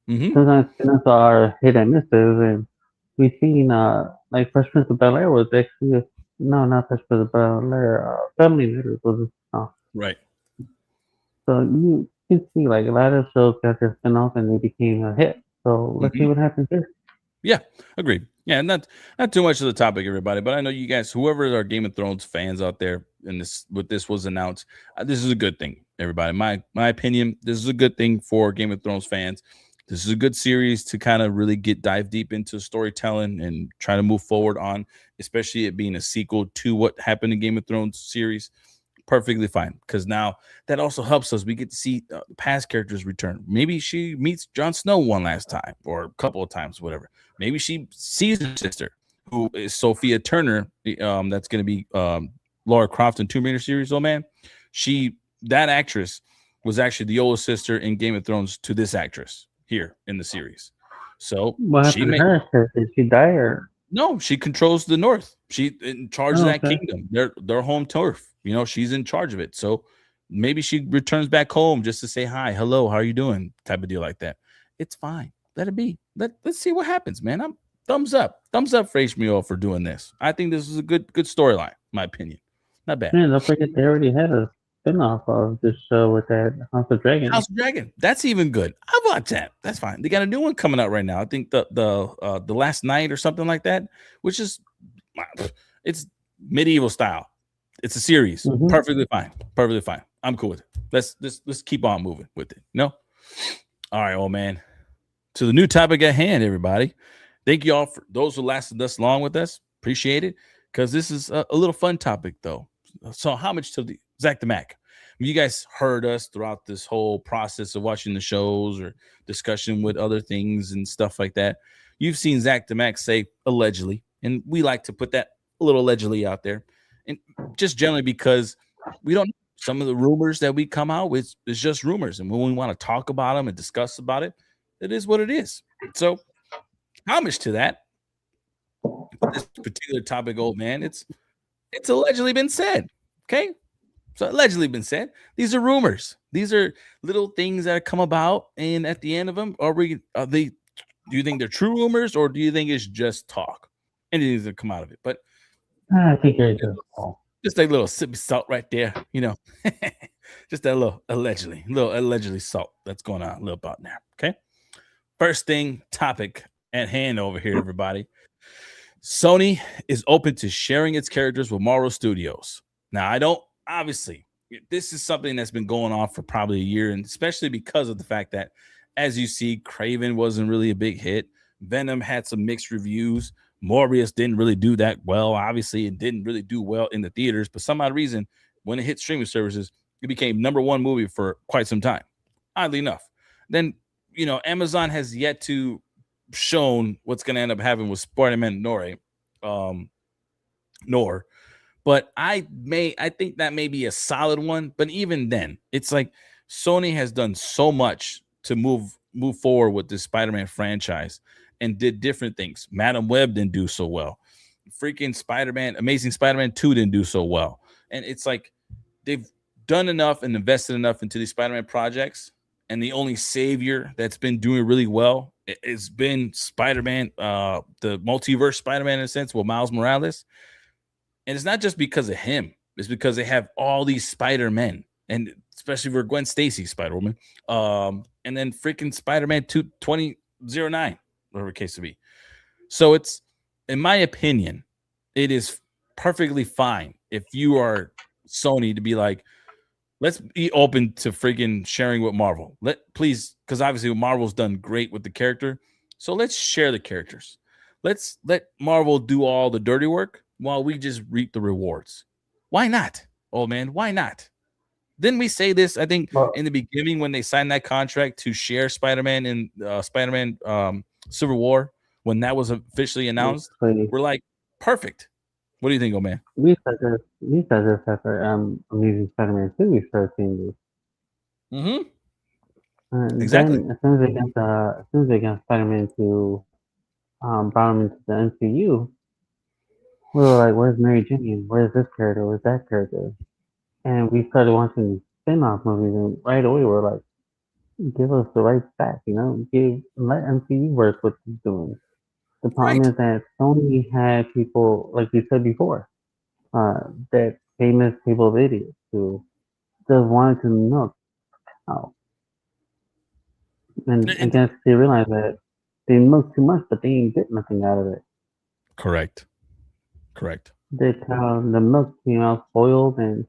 Mm-hmm. Sometimes spinoffs are hit and misses, and we've seen like Fresh Prince of Bel Air was actually no, not Fresh Prince of Bel Air. Family Matters was a spinoff. Right. So you can see like a lot of shows got their spinoff and they became a hit. So let's see what happens here. Yeah, agreed. Yeah, not too much of the topic, everybody, but I know you guys, whoever are Game of Thrones fans out there, and this was announced, this is a good thing, everybody. My opinion, this is a good thing for Game of Thrones fans. This is a good series to kind of really dive deep into storytelling and try to move forward on, especially it being a sequel to what happened in Game of Thrones series. Perfectly fine, because now that also helps us. We get to see past characters return. Maybe she meets Jon Snow one last time or a couple of times, whatever. Maybe she sees her sister, who is Sophia Turner. That's going to be Laura Croft in Tomb Raider series. Oh man, that actress was actually the older sister in Game of Thrones to this actress here in the series. So what happened to her? Did she die or? No, she controls the North. She in charge of that kingdom. Their home turf. She's in charge of it. So maybe she returns back home just to say hi, hello, how are you doing? Type of deal like that. It's fine. Let it be. Let's see what happens, man. I'm thumbs up for HBO for doing this. I think this is a good storyline, my opinion. Not bad. Man, don't forget they already had a spin-off of this show with that House of Dragon. House of Dragon. That's even good. I watch that. That's fine. They got a new one coming out right now. I think the last night or something like that, which is it's medieval style. It's a series. Hmm. Perfectly fine. Perfectly fine. I'm cool with it. Let's keep on moving with it. No? All right, old man. To the new topic at hand, everybody. Thank you all for those who lasted this long with us. Appreciate it. Because this is a little fun topic, though. So, how much to the Zach the Mac? You guys heard us throughout this whole process of watching the shows or discussion with other things and stuff like that. You've seen Zach the Mac say allegedly, and we like to put that a little allegedly out there, and just generally because we don't. Some of the rumors that we come out with is just rumors, and when we want to talk about them and discuss about it, it is what it is. So, homage to that, this particular topic, old man, it's allegedly been said. Okay, so allegedly been said. These are rumors. These are little things that come about, and at the end of them, are they? Do you think they're true rumors, or do you think it's just talk? Anything that come out of it, but I think you're just Paul. just a little sip of salt right there, just that little allegedly salt that's going on a little about there. Okay, first thing topic at hand over here, everybody. Sony is open to sharing its characters with Marvel Studios. Now, I don't obviously this is something that's been going on for probably a year, and especially because of the fact that, as you see, Craven wasn't really a big hit. Venom had some mixed reviews. Morbius didn't really do that well. Obviously, it didn't really do well in the theaters, but some odd reason, when it hit streaming services, it became number one movie for quite some time. Oddly enough, then Amazon has yet to shown what's going to end up having with Spider-Man Nor. But I think that may be a solid one. But even then, it's like Sony has done so much to move forward with this Spider-Man franchise and did different things. Madam Web didn't do so well. Freaking Amazing Spider-Man 2 didn't do so well. And it's like they've done enough and invested enough into these Spider-Man projects. And the only savior that's been doing really well has been Spider-Man, the multiverse Spider-Man in a sense, with Miles Morales. And it's not just because of him. It's because they have all these Spider-Men, and especially for Gwen Stacy, Spider-Woman, and then freaking Spider-Man 2009, whatever the case to be. So it's, in my opinion, it is perfectly fine if you are Sony to be like, let's be open to freaking sharing with Marvel. Please, because obviously Marvel's done great with the character. So let's share the characters. Let's let Marvel do all the dirty work while we just reap the rewards. Why not? Oh man, why not? Didn't we say this? I think Well, in the beginning when they signed that contract to share Spider-Man and Spider-Man Civil War, when that was officially announced, actually, we're like, perfect. What do you think, oh man? we said this after Amazing Spider-Man 2. We started seeing this, Mm-hmm. and Exactly. then as soon as they got Spider-Man to brought him into the MCU, we were like, "Where's Mary Jane? Where's this character? Where's that character?" And we started watching these spin-off movies, and right away we're like, "Give us the rights back, let MCU work what he's doing." The problem Right. is that Sony had people, like we said before, that famous people of idiots who just wanted to milk out. And I And- guess they realized that they milked too much, but they didn't get nothing out of it. Correct. Correct. The milk came out spoiled, and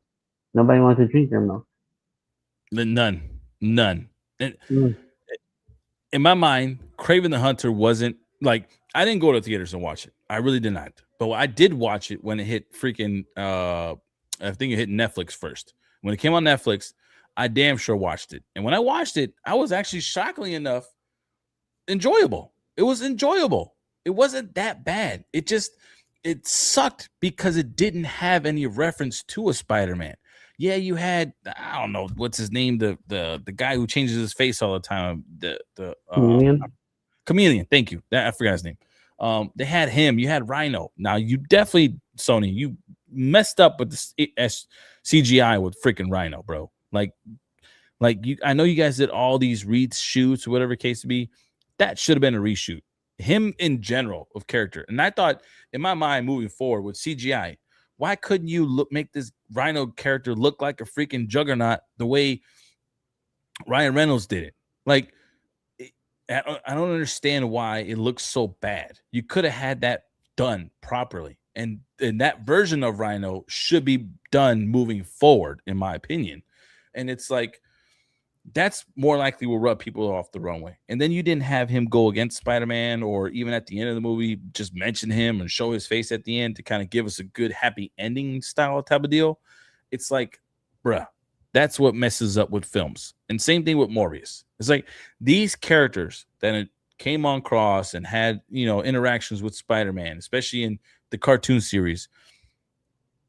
nobody wanted to drink their milk. None. And Mm. in my mind, Craven the Hunter wasn't like, I didn't go to theaters and watch it. I really did not. But I did watch it when it hit freaking I think it hit Netflix first. When it came on Netflix, I damn sure watched it. And when I watched it, I was actually shockingly enough enjoyable. It was enjoyable. It wasn't that bad. It sucked because it didn't have any reference to a Spider-Man. Yeah, you had, I don't know what's his name, the guy who changes his face all the time, the Chameleon? Chameleon. Thank you. I forgot his name. They had him. You had Rhino. Now you definitely, Sony, you messed up with the CGI with freaking Rhino, bro. Like you, I know you guys did all these reshoots or whatever case to be. That should have been a reshoot. Him in general of character, and I thought in my mind moving forward with CGI, Why couldn't you make this Rhino character look like a freaking juggernaut the way Ryan Reynolds did it? Like, I don't understand why it looks so bad. You could have had that done properly, and that version of Rhino should be done moving forward, in my opinion. And it's like that's more likely will rub people off the runway. And then you didn't have him go against Spider-Man, or even at the end of the movie, just mention him and show his face at the end to kind of give us a good happy ending style type of deal. It's like, bruh, that's what messes up with films. And same thing with Morbius. It's like these characters that came on cross and had, interactions with Spider-Man, especially in the cartoon series.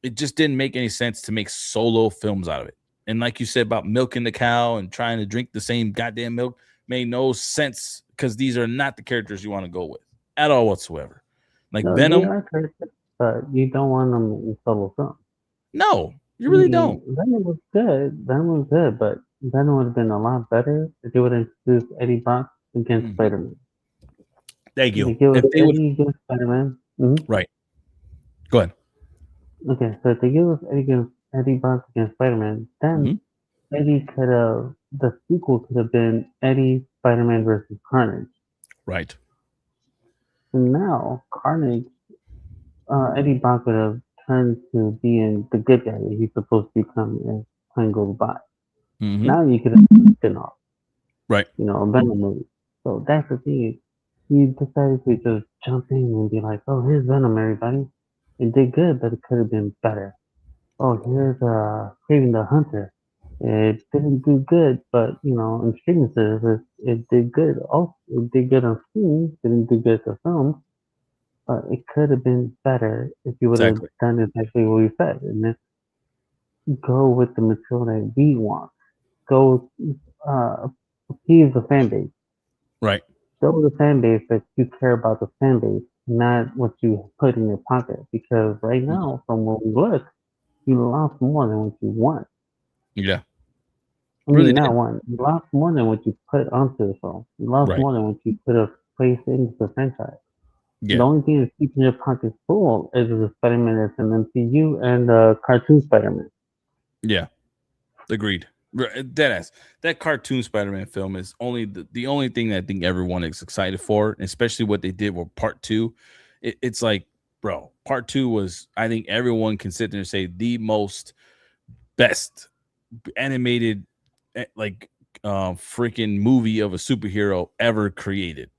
It just didn't make any sense to make solo films out of it. And like you said about milking the cow and trying to drink the same goddamn milk made no sense, because these are not the characters you want to go with at all whatsoever. Like No, they Venom, are characters, but you don't want them in solo film. no, you I really mean, don't. Venom was good. Venom was good, but Venom would have been a lot better if they would have introduced Eddie Brock against Mhm. Spider-Man. Thank you. They give us If they would, Eddie against Spider-Man. Mm-hmm. right, go ahead. Okay, so if they give us Eddie Brock against Spider-Man, then Hmm. the sequel could have been Eddie Spider-Man versus Carnage. Right. And now Eddie Brock would have turned to being the good guy that he's supposed to become as time goes by. Hmm. Now you could have a spin-off, Right. a Venom movie. So that's the thing. He decided to just jump in and be like, "Oh, here's Venom, everybody." It did good, but it could have been better. Oh, here's Craven the Hunter. It didn't do good, but in streaming services, it did good. Also, it did good on screen. Didn't do good to film, but it could have been better if you would have Exactly. done exactly what we said, and then go with the material that we want. Go uh, appease the fan base. Right. Go with the fan base that you care about the fan base, not what you put in your pocket. Because right Mhm. now, from what we look, you lost more than what you want. Yeah. I Really mean, not did. one. You lost more than what you put onto the film. You lost Right. more than what you could have placed into the franchise. The Yeah. only thing that's keeping your pockets full is the Spider-Man that's in MCU and the cartoon Spider-Man. Yeah. Agreed. Deadass. That cartoon Spider-Man film is only the only thing that I think everyone is excited for, especially what they did with part two. It's like, bro, part two was, I think everyone can sit there and say, the most best animated, like, freaking movie of a superhero ever created.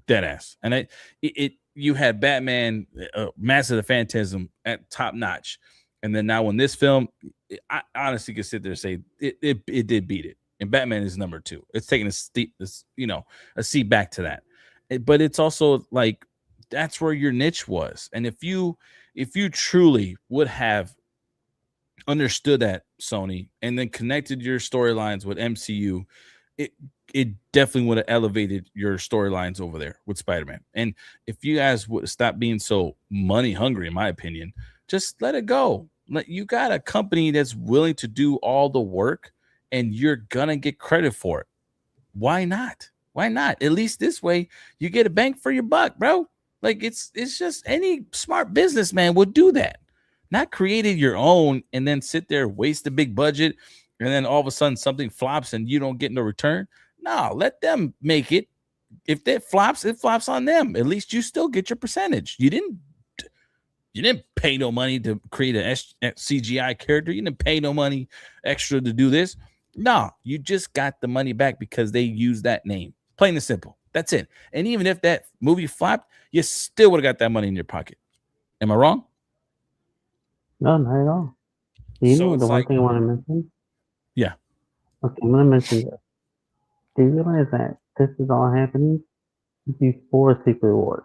Deadass. And you had Batman, Master of the Phantasm at top notch. And then now in this film, I honestly could sit there and say it did beat it. And Batman is number two. It's taking a seat back to that. But it's also like that's where your niche was. And if you truly would have understood that, Sony, and then connected your storylines with MCU, it it definitely would have elevated your storylines over there with Spider-Man. And if you guys would stop being so money hungry, in my opinion, just let it go. You got a company that's willing to do all the work, and you're gonna get credit for it. Why not? Why not? At least this way you get a bang for your buck, bro. Like it's just any smart businessman would do that. Not created your own and then sit there, waste a big budget, and then all of a sudden something flops and you don't get no return. No, let them make it. If that flops, it flops on them. At least you still get your percentage. You didn't pay no money to create a CGI character. You didn't pay no money extra to do this. No, you just got the money back because they used that name. Plain and simple. That's it. And even if that movie flopped, you still would have got that money in your pocket. Am I wrong? No, not at all. So The it's one like, thing I want to mention? yeah. Okay, I'm going to mention this. Do you realize that this is all happening before Secret Wars?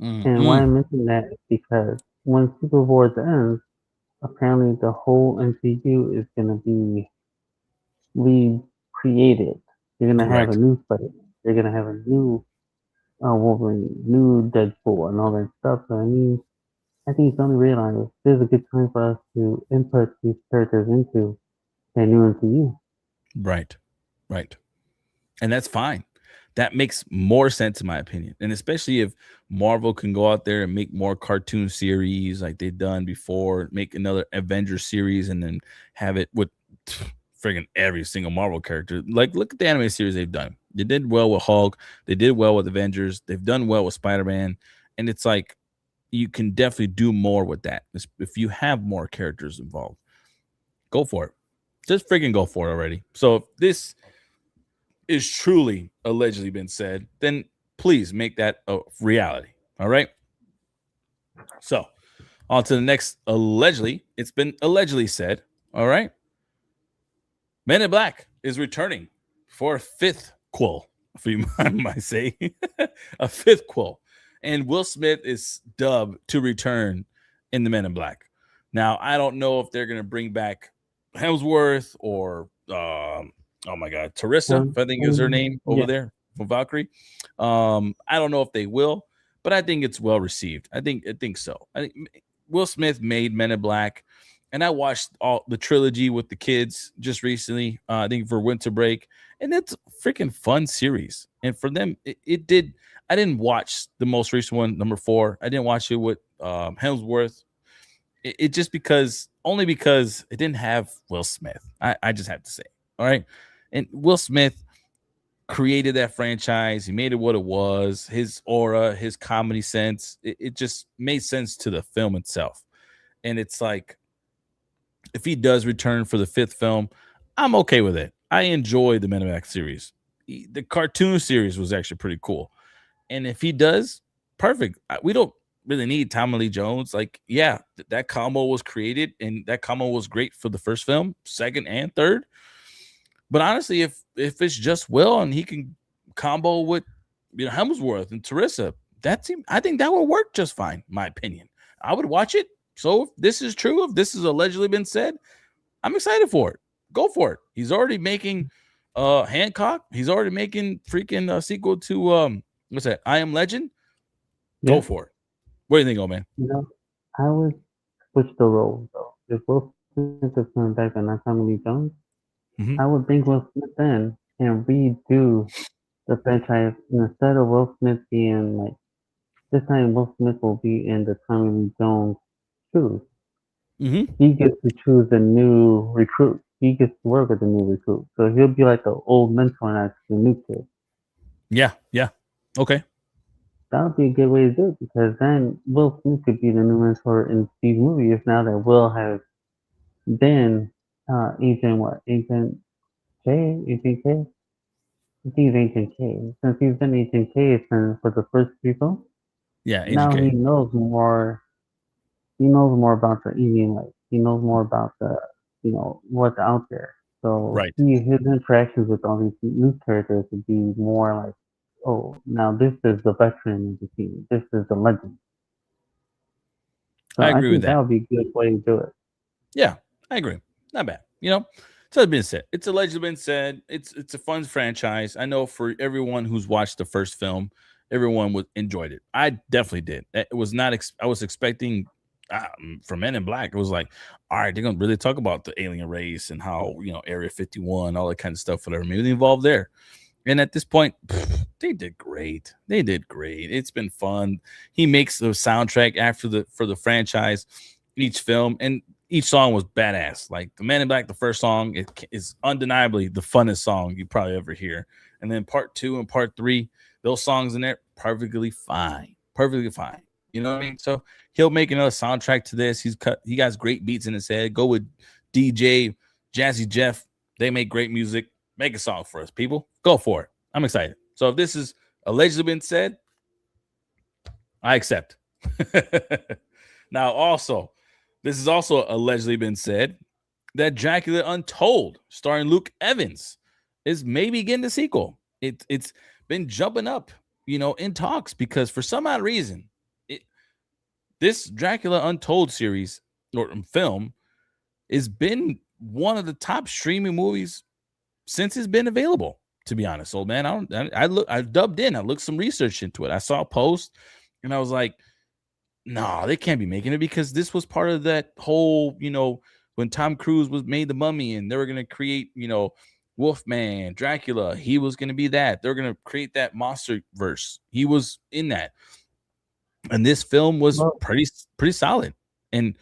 And why I Mm-mm. mention that is because when Secret Wars ends, apparently the whole MCU is going to be recreated. You're going to have a Right. new Spider-Man. You're going to have a new Wolverine, new Deadpool, and all that stuff. So, I mean, I think Sony realized this is a good time for us to input these characters into a new MCU. Right. Right. And that's fine. That makes more sense in my opinion. And especially if Marvel can go out there and make more cartoon series like they've done before, make another Avengers series and then have it with friggin' every single Marvel character. Like look at the anime series they've done. They did well with Hulk, they did well with Avengers, they've done well with Spider-Man, and it's like you can definitely do more with that. If you have more characters involved, go for it. Just freaking go for it already. So if this is truly allegedly been said, then please make that a reality. All right. So on to the next allegedly. It's been allegedly said. All right. Men in Black is returning for a fifth quill, if you might say, a fifth quill. And Will Smith is dubbed to return in the Men in Black. Now, I don't know if they're going to bring back Hemsworth or, oh my God, Teresa, if I think is her name over Yeah. there from Valkyrie. I don't know if they will, but I think it's well received. I think so. I think Will Smith made Men in Black, and I watched all the trilogy with the kids just recently. I think for winter break, and it's a freaking fun series. And for them, it did. I didn't watch the most recent one, number 4. I didn't watch it with Hemsworth. It just because only because it didn't have Will Smith. I just have to say, all right. And Will Smith created that franchise. He made it what it was. His aura, his comedy sense, it just made sense to the film itself. And it's like if he does return for the 5th film, I'm okay with it. I enjoy the Men in Black series. The cartoon series was actually pretty cool. And if he does, perfect. We don't really need Tommy Lee Jones. Like, yeah, that combo was created and that combo was great for the first film, second and third. But honestly, if it's just Will and he can combo with Hemsworth and Teresa, I think that would work just fine. My opinion, I would watch it. So if this is true, if this has allegedly been said, I'm excited for it. Go for it. He's already making Hancock. He's already making freaking sequel to what's that? I Am Legend. Go Yeah. for it. What do you think, old man? You know, I would switch the roles though. If Will Smith is coming back and not Tommy Lee Jones, I Mm-hmm. would think Will Smith then can redo the franchise, and instead of Will Smith being like this time Will Smith will be in the Tommy Lee Jones shoes. Mm-hmm. He gets to choose a new recruit. He gets to work with a new recruit. So he'll be like an old mentor now to the new kid. Yeah. Yeah. Okay. That would be a good way to do it because then Will Smith could be the new mentor in these movies now that Will has been Agent what? Agent K? Agent K? I think he's Agent K. Since he's been Agent K for the first 3 films, Yeah. Agent now K. he knows more about the alien life. He knows more about what's out there. So Right. his interactions with all these new characters would be more like, oh, now this is the veteran of the team. This is the legend. So I I agree with think that that. would be a good way to do it. Yeah, I agree. Not bad. So it's been said. It's allegedly been said. It's a fun franchise. I know for everyone who's watched the first film, everyone would enjoyed it. I definitely did. It was not. I was expecting for Men in Black. It was like, all right, they're gonna really talk about the alien race and how Area 51, all that kind of stuff, whatever. Maybe involved there. And at this point, they did great. They did great. It's been fun. He makes the soundtrack for the franchise, each film, and each song was badass. Like the Man in Black, the first song is undeniably the funnest song you probably ever hear. And then part 2 and part 3, those songs in there, perfectly fine, perfectly fine. You know what I mean? So he'll make another soundtrack to this. He got great beats in his head. Go with DJ Jazzy Jeff. They make great music. Make a song for us, people. Go for it. I'm excited. So if this is allegedly been said, I accept. Now, also, this has also allegedly been said that Dracula Untold, starring Luke Evans, is maybe getting a sequel. It's been jumping up, in talks because for some odd reason, it, this Dracula Untold series or film has been one of the top streaming movies since it's been available. To be honest, old man, I dubbed in. I looked some research into it. I saw a post, and I was like, "No, they can't be making it because this was part of that whole, when Tom Cruise was made the Mummy, and they were gonna create, Wolfman, Dracula. He was going to be that. They're going to create that monster verse. He was in that, and this film was Well, pretty solid. And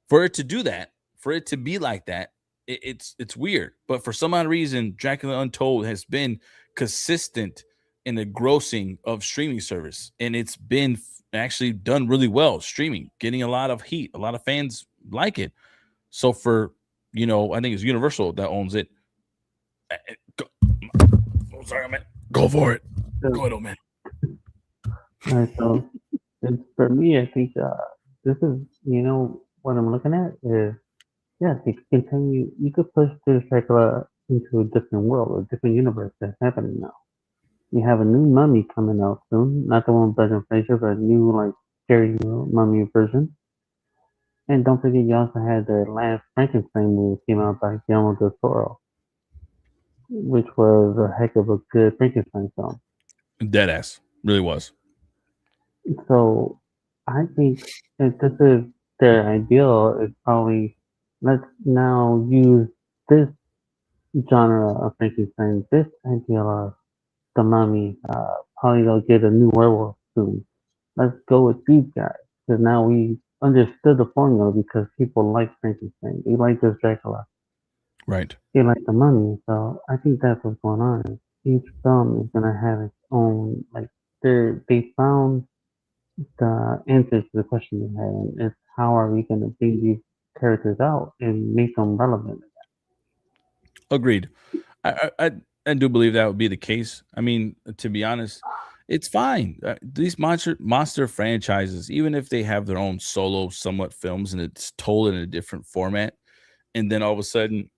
for it to do that, for it to be like that, it's weird. But for some odd reason, Dracula Untold has been consistent in the grossing of streaming service, and it's been actually done really well streaming, getting a lot of heat. A lot of fans like it. So for I think it's Universal that owns it. Go, oh, sorry, man. Go for it. so, Go ahead, old man. alright, so it's for me. I think this is what I'm looking at is yeah. They can continue. You could push this like into a different world, a different universe that's happening now. You have a new Mummy coming out soon, not the one with Brendan Fraser, but a new like scary Mummy version. And don't forget, you also had the last Frankenstein movie came out by Guillermo del Toro, which was a heck of a good Frankenstein film. Dead ass. Really was. So I think if this is their ideal, it's probably let's now use this genre of Frankenstein, this ideal of the Mummy. Probably they'll get a new werewolf soon. Let's go with these guys because now we understood the formula because people like Frankenstein. They like this Dracula. Right. They like the Mummy. So I think that's what's going on. Each film is gonna have its own like they found the answers to the question they had, and it's how are we gonna bring these characters out and make them relevant? Agreed. I do believe that would be the case. I mean, to be honest, it's fine. These monster franchises, even if they have their own solo, somewhat films, and it's told in a different format, and then all of a sudden,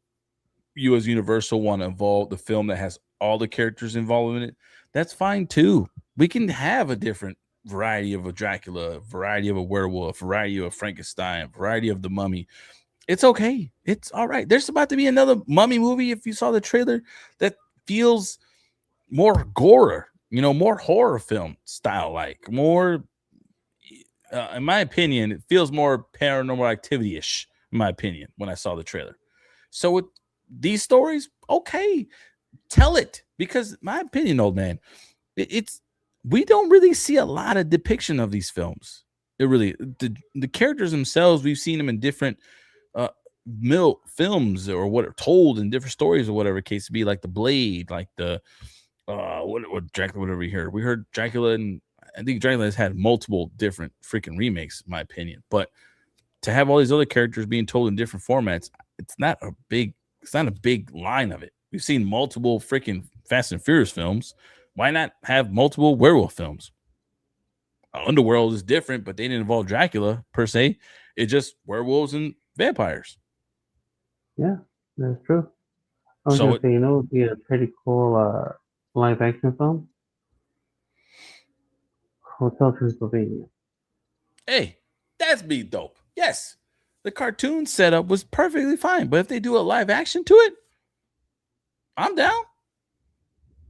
you as Universal want to involve the film that has all the characters involved in it. That's fine too. We can have a different variety of a Dracula, variety of a werewolf, variety of a Frankenstein, variety of the Mummy. It's okay. It's all right. There's about to be another Mummy movie. If you saw the trailer, that feels more gore, more horror film style, like more. In my opinion, it feels more paranormal activity ish. In my opinion, when I saw the trailer, so with these stories, okay, tell it because my opinion, old man, it's we don't really see a lot of depiction of these films. It really the characters themselves. We've seen them in different uh films or what are told in different stories or whatever case to be, like the Blade, like the what Dracula, whatever we heard Dracula, and I think Dracula has had multiple different freaking remakes, in my opinion. But to have all these other characters being told in different formats, it's not a big line of it. We've seen multiple freaking Fast and Furious films. Why not have multiple werewolf films? Underworld is different, but they didn't involve Dracula per se. It's just werewolves and vampires. Yeah, that's true. I was So gonna say, it would be a pretty cool live action film. Hotel Transylvania. hey, that's be dope. Yes, the cartoon setup was perfectly fine, but if they do a live action to it, I'm down.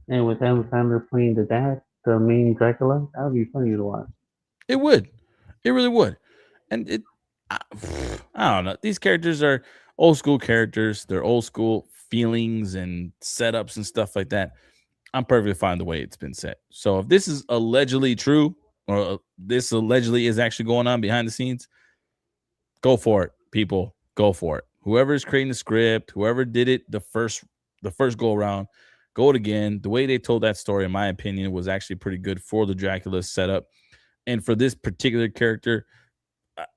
And with Adam Sandler playing the dad, the main Dracula, that would be funny to watch. It would. It really would. And I, I don't know. These characters are old school characters. They're old school feelings and setups and stuff like that. I'm perfectly fine the way it's been set. So if this is allegedly true, or this allegedly is actually going on behind the scenes, go for it, people. Go for it. Whoever is creating the script, whoever did it the first go around, go it again. The way they told that story, in my opinion, was actually pretty good for the Dracula setup. And for this particular character,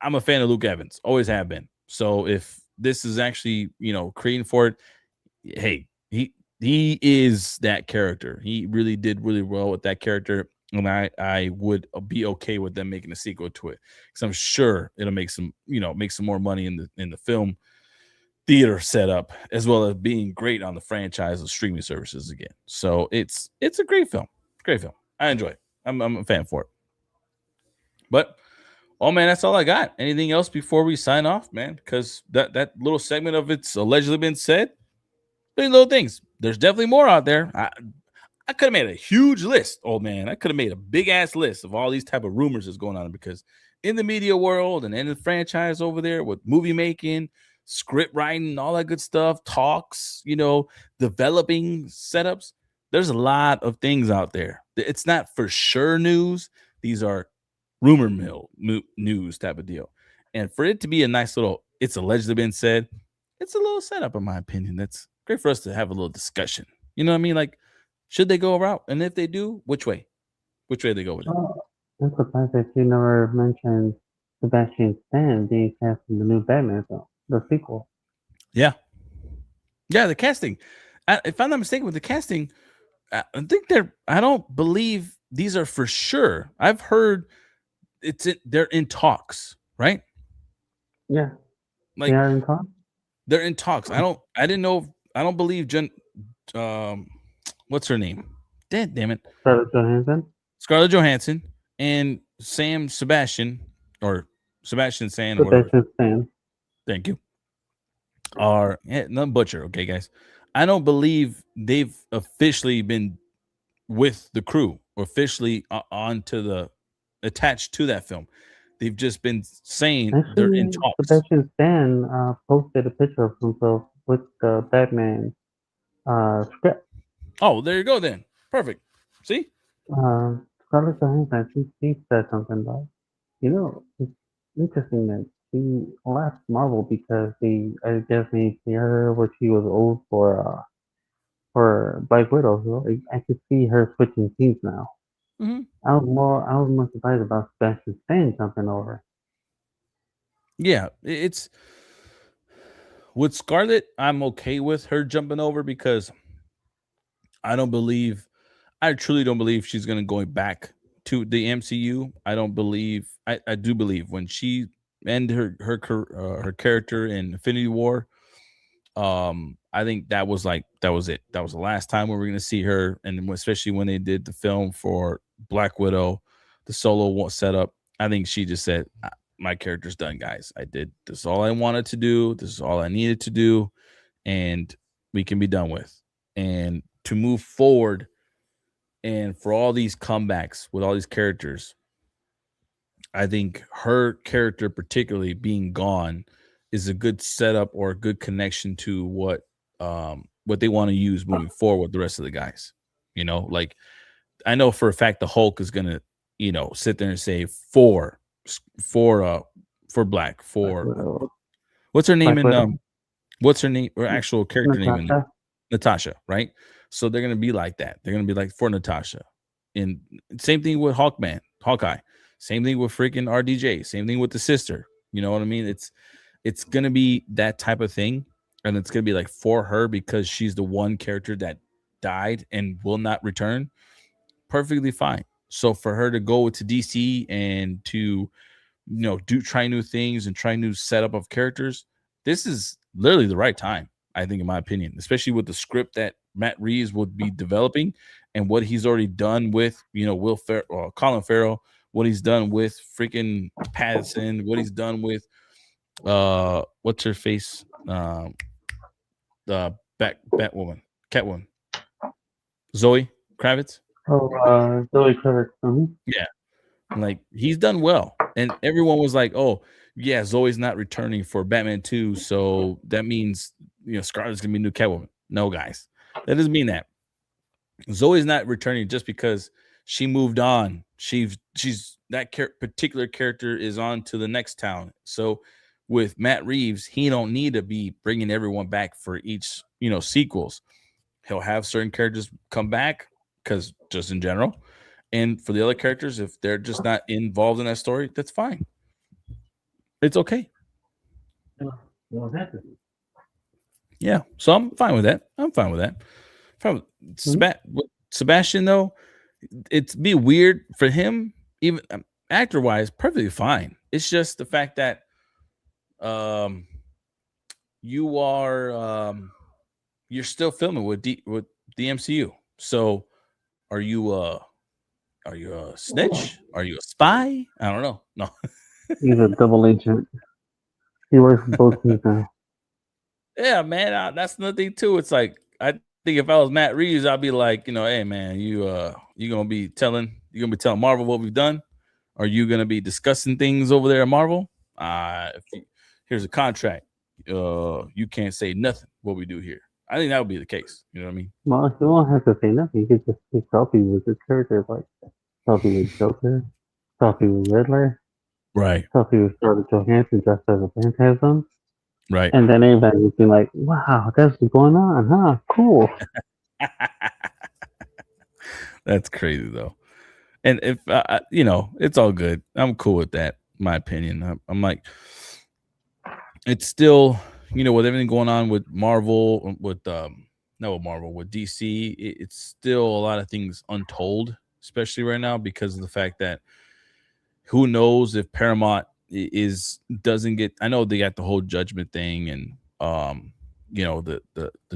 I'm a fan of Luke Evans, always have been. So if this is actually, creating for it, hey, he is that character. He really did really well with that character, and I would be okay with them making a sequel to it because I'm sure it'll make some more money in the film theater setup as well as being great on the franchise of streaming services again. So it's a great film, great film. I enjoy it. I'm a fan for it. But oh man, that's all I got. Anything else before we sign off, man? Because that little segment of it's allegedly been said. These little things. There's definitely more out there. I could have made a huge list, old man. I could have made a big ass list of all these type of rumors that's going on because in the media world and in the franchise over there with movie making, script writing, all that good stuff, talks, developing setups. There's a lot of things out there. It's not for sure news. These are rumor mill news type of deal. And for it to be a nice little, it's allegedly been said, it's a little setup, in my opinion. That's great for us to have a little discussion. You know what I mean? Like, should they go a route? And if they do, which way? Which way they go with it? Oh, I'm surprised that you never mentioned Sebastian Stan being cast in the new Batman film, the sequel. Yeah. Yeah, the casting. If I'm not mistaken with the casting, I think I don't believe these are for sure. I've heard they're in talks, right? Yeah, they Like are in talks. they're in talks. I didn't know. I don't believe um, what's her name? Damn it. Scarlett Johansson. Scarlett Johansson and Sam Sebastian or Sebastian San or whatever. Sebastian Stan. Thank you. Are no butcher, okay, guys. I don't believe they've officially been with the crew or officially onto the attached to that film. They've just been saying they're in Actually, talks. Sebastian Stan posted a picture of himself with the Batman script. Oh, there you go then. Perfect. See? Scarlett Johansson, she said something about, it's interesting that she left Marvel because I guess they see her what she was old for Black Widow. So I could see her switching teams now. Hmm. I was more surprised about Sebastian Stan jumping over. Yeah, it's with Scarlett. I'm okay with her jumping over because I don't believe, I truly don't believe she's going to go back to the MCU. I don't believe, I do believe when she ended her character in Infinity War. I think that was it. That was the last time we were going to see her, and especially when they did the film for Black Widow, the solo setup. I think she just said, "My character's done, guys. I did this is all I wanted to do. This is all I needed to do, and we can be done with." And to move forward, and for all these comebacks with all these characters, I think her character, particularly being gone, is a good setup or a good connection to what they want to use moving forward with the rest of the guys. Like I know for a fact the Hulk is gonna, sit there and say for for Black Black for Widow. what's her name Black in Widow. what's her name or actual character name in Natasha. Natasha, right? So they're gonna be like that. They're gonna be like for Natasha. And same thing with Hawkeye. Same thing with freaking RDJ. Same thing with the sister. You know what I mean? It's gonna be that type of thing, and it's gonna be like for her because she's the one character that died and will not return. Perfectly fine. So for her to go to DC and to do try new things and try new setup of characters, this is literally the right time, I think, in my opinion, especially with the script that Matt Reeves would be developing and what he's already done with Colin Farrell, what he's done with freaking Pattinson, what he's done with what's her face, the Batwoman, Catwoman, Zoe Kravitz. Oh, Zoe Kravitz. Yeah, like he's done well, and everyone was like, "Oh, yeah, Zoe's not returning for Batman 2, so that means Scarlett's gonna be new Catwoman." No, guys, that doesn't mean that. Zoe's not returning just because she moved on. She's that particular character is on to the next town. So with Matt Reeves, he don't need to be bringing everyone back for each sequels. He'll have certain characters come back because just in general, and for the other characters, if they're just not involved in that story, that's fine. It's okay. Well, that's it. Yeah. So I'm fine with that. I'm fine with that. Fine with Sebastian, though, it'd be weird for him, even actor wise, perfectly fine. It's just the fact that um you are you're still filming with the MCU. So are you a snitch? Are you a spy? I don't know. No. He's a double agent. He works for both teams now. Yeah, man, that's another thing too. It's like I think if I was Matt Reeves, I'd be like, hey man, you gonna be telling Marvel what we've done? Are you gonna be discussing things over there at Marvel? Here's a contract. you can't say nothing what we do here. I think that would be the case. You know what I mean? Well, you won't have to say nothing. You could just take selfie with the characters, like selfie with Joker, selfie with Riddler, Right. selfie with Scarlett Johansson dressed as a phantasm, Right. and then everybody would be like, "Wow, that's what's going on, huh? Cool." That's crazy though. And if it's all good. I'm cool with that. My opinion. I'm like, it's still, with everything going on with Marvel, with not with Marvel, with DC, it's still a lot of things untold, especially right now because of the fact that who knows if Paramount is doesn't get. I know they got the whole judgment thing, and the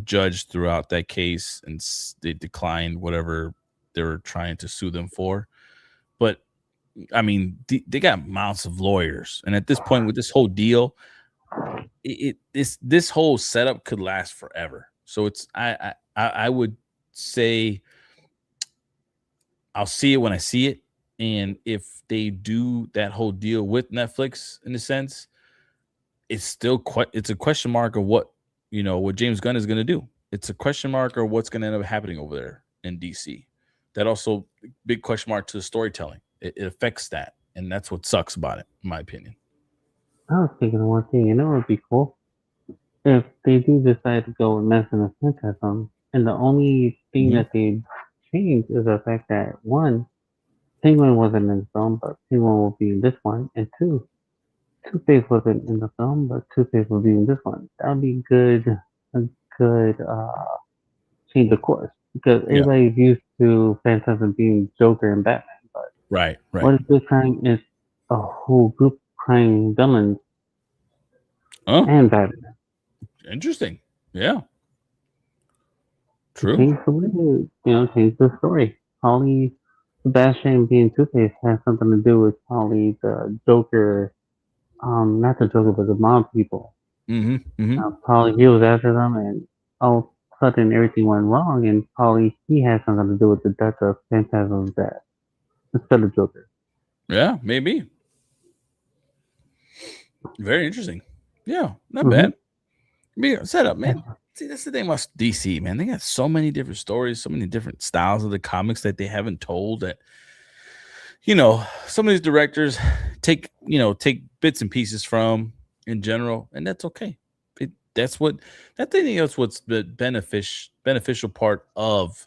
judge throughout that case, and they declined whatever they were trying to sue them for. But I mean, they got mounts of lawyers, and at this point, with this whole deal, this whole setup could last forever. So it's I would say I'll see it when I see it, and if they do that whole deal with Netflix, in a sense, it's still quite it's a question mark of what James Gunn is going to do. It's a question mark of what's going to end up happening over there in DC. That also big question mark to the storytelling. It affects that, and that's what sucks about it, in my opinion. I was thinking of one thing, and it would be cool if they do decide to go with Master of Phantasm, and the only thing Hmm. that they change is the fact that one, Penguin wasn't in the film, but Penguin will be in this one, and two, Two Face wasn't in the film, but Two Face will be in this one. That would be a good change of course because Yeah. everybody's used to Phantasm being Joker and Batman. But Right. Right. what if this time is a whole group of crime villains Oh, and Batman? interesting. Yeah. True. Change the way, change the story. Holly Sebastian being Two Face has something to do with Holly the Joker, not the Joker, but the mob people. Hmm. Hmm. Polly he was after them, and all of a sudden everything went wrong, and Polly he had something to do with the death of Phantasm's dad instead of Joker. Yeah. Maybe. Very interesting. Yeah. Not Hmm. bad. Yeah. Set up, man. See, that's the thing about DC, man. They got so many different stories, so many different styles of the comics that they haven't told. That some of these directors take bits and pieces from in general, and that's okay. That's what I think that's what's the beneficial part of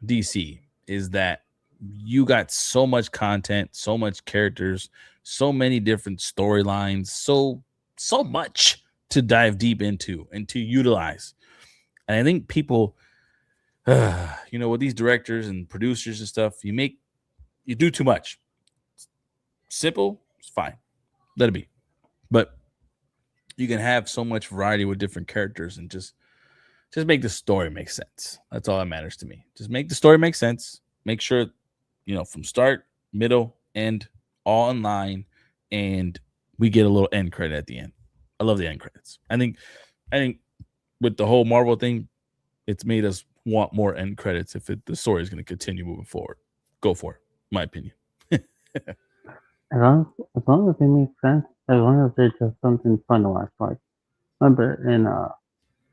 DC is that you got so much content, so much characters, so many different storylines, so much to dive deep into and to utilize. And I think people, with these directors and producers and stuff, you do too much. Simple, it's fine, let it be. But you can have so much variety with different characters and just make the story make sense. That's all that matters to me. Just make the story make sense. Make sure from start, middle, end, all in line, and we get a little end credit at the end. I love the end credits. I think with the whole Marvel thing, it's made us want more end credits if the story is going to continue moving forward. Go for it, my opinion. As long as they make sense, as long as they're just something fun to watch. Like remember in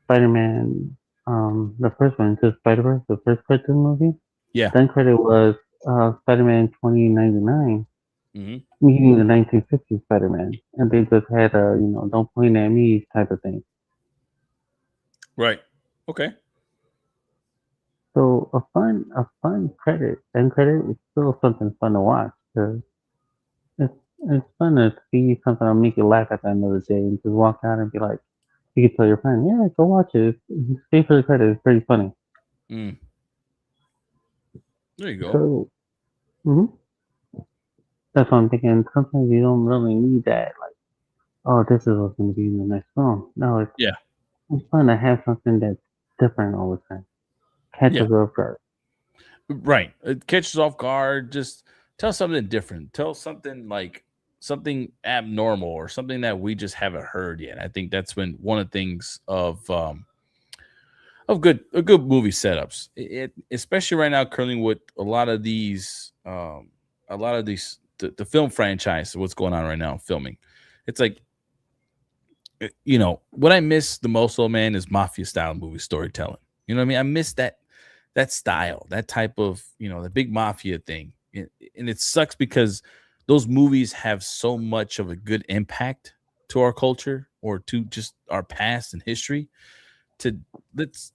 Spider-Man, the first one, into Spider-Verse, the first cartoon movie, Yeah. the end credit was Spider-Man 2099, Hmm. meeting the 1950s Spider-Man, and they just had a don't point at me type of thing. Right. Okay. So a fun credit, end credit is still something fun to watch because it's it's fun to see something that'll make you laugh at the end of the day and just walk out and be like, you can tell your friend, yeah, go watch it. Stay for the credit. It's pretty funny. Mm, there you go. So hmm that's what I'm thinking. Sometimes you don't really need that. Like, oh, this is what's going to be in the next film. No, Yeah. it's fun to have something that's different all the time. Catch Yeah. us off guard. Right. It catches off guard. Just tell something different. Tell something like something abnormal or something that we just haven't heard yet. I think that's when one of the things of good movie setups. Especially right now, currently with a lot of these the film franchise. What's going on right now? Filming. It's like what I miss the most, old man, is mafia style movie storytelling. You know what I mean? I miss that style, that type of, the big mafia thing. And it sucks because those movies have so much of a good impact to our culture or to just our past and history. To let's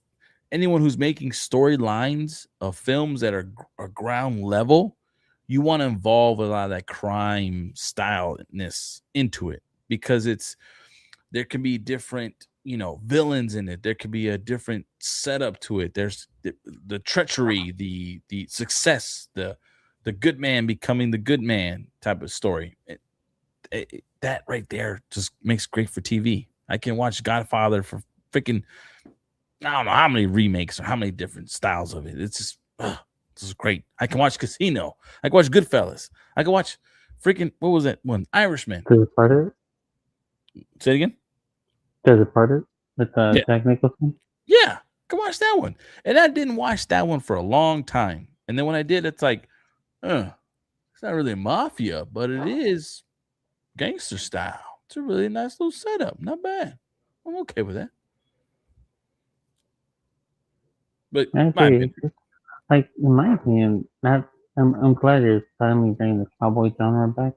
Anyone who's making storylines of films that are ground level, you want to involve a lot of that crime styleness into it because there can be different villains in it. There could be a different setup to it. There's the treachery, the success, the good man becoming the good man type of story. That right there just makes great for TV. I can watch Godfather for freaking, I don't know how many remakes or how many different styles of it. It's just this is great. I can watch Casino. I can watch Goodfellas. I can watch freaking, what was that one, Irishman. Does it part it? Say it again. Does it part it with Yeah. Jack Nicholson? Yeah, go watch that one. And I didn't watch that one for a long time. And then when I did, it's like, it's not really mafia, but it is gangster style. It's a really nice little setup. Not bad. I'm okay with that. But I my agree. opinion. It's just, like in my opinion, not. I'm glad they're finally bringing the cowboy genre back,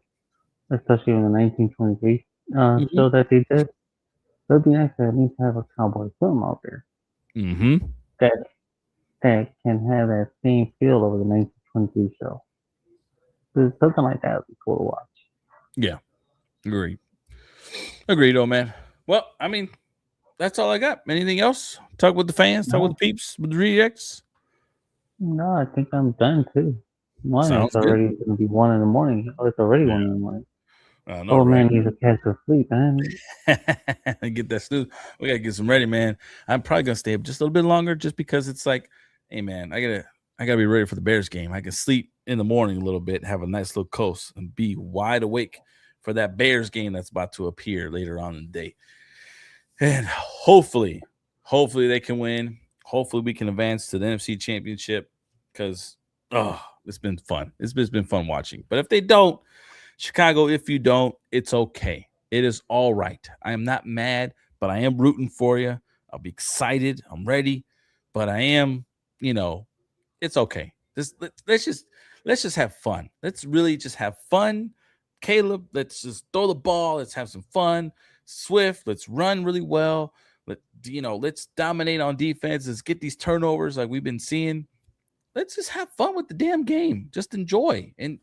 especially in the 1923 Hmm. show that they did. It'd be nice to at least have a cowboy film out there Hmm. that can have that same feel over the 1923 show. Something like that would be cool to watch. Yeah, agreed. Agreed, old man. Well, I mean, that's all I got. Anything else? Talk with the fans, talk with the No, peeps, with the rejects. no, I think I'm done too. One, it's Sounds good. already going to be 1 in the morning. Oh, it's already Yeah, 1 in the morning. I know, Oh right? man needs to catch some sleep, man. Get that snooze. We gotta get some ready, man. I'm probably gonna stay up just a little bit longer, just because it's like, hey, man, I gotta be ready for the Bears game. I can sleep in the morning a little bit, have a nice little coast, and be wide awake for that Bears game that's about to appear later on in the day. And hopefully they can win. Hopefully we can advance to the NFC Championship because it's been fun. It's been fun watching. But if they don't, Chicago, if you don't, it's okay. It is all right. I am not mad, but I am rooting for you. I'll be excited. I'm ready, but I am, you know, it's okay. Let's just have fun. Let's really just have fun. Caleb, let's just throw the ball. Let's have some fun. Swift, let's run really well. Let's dominate on defense. Let's get these turnovers like we've been seeing. Let's just have fun with the damn game. Just enjoy. And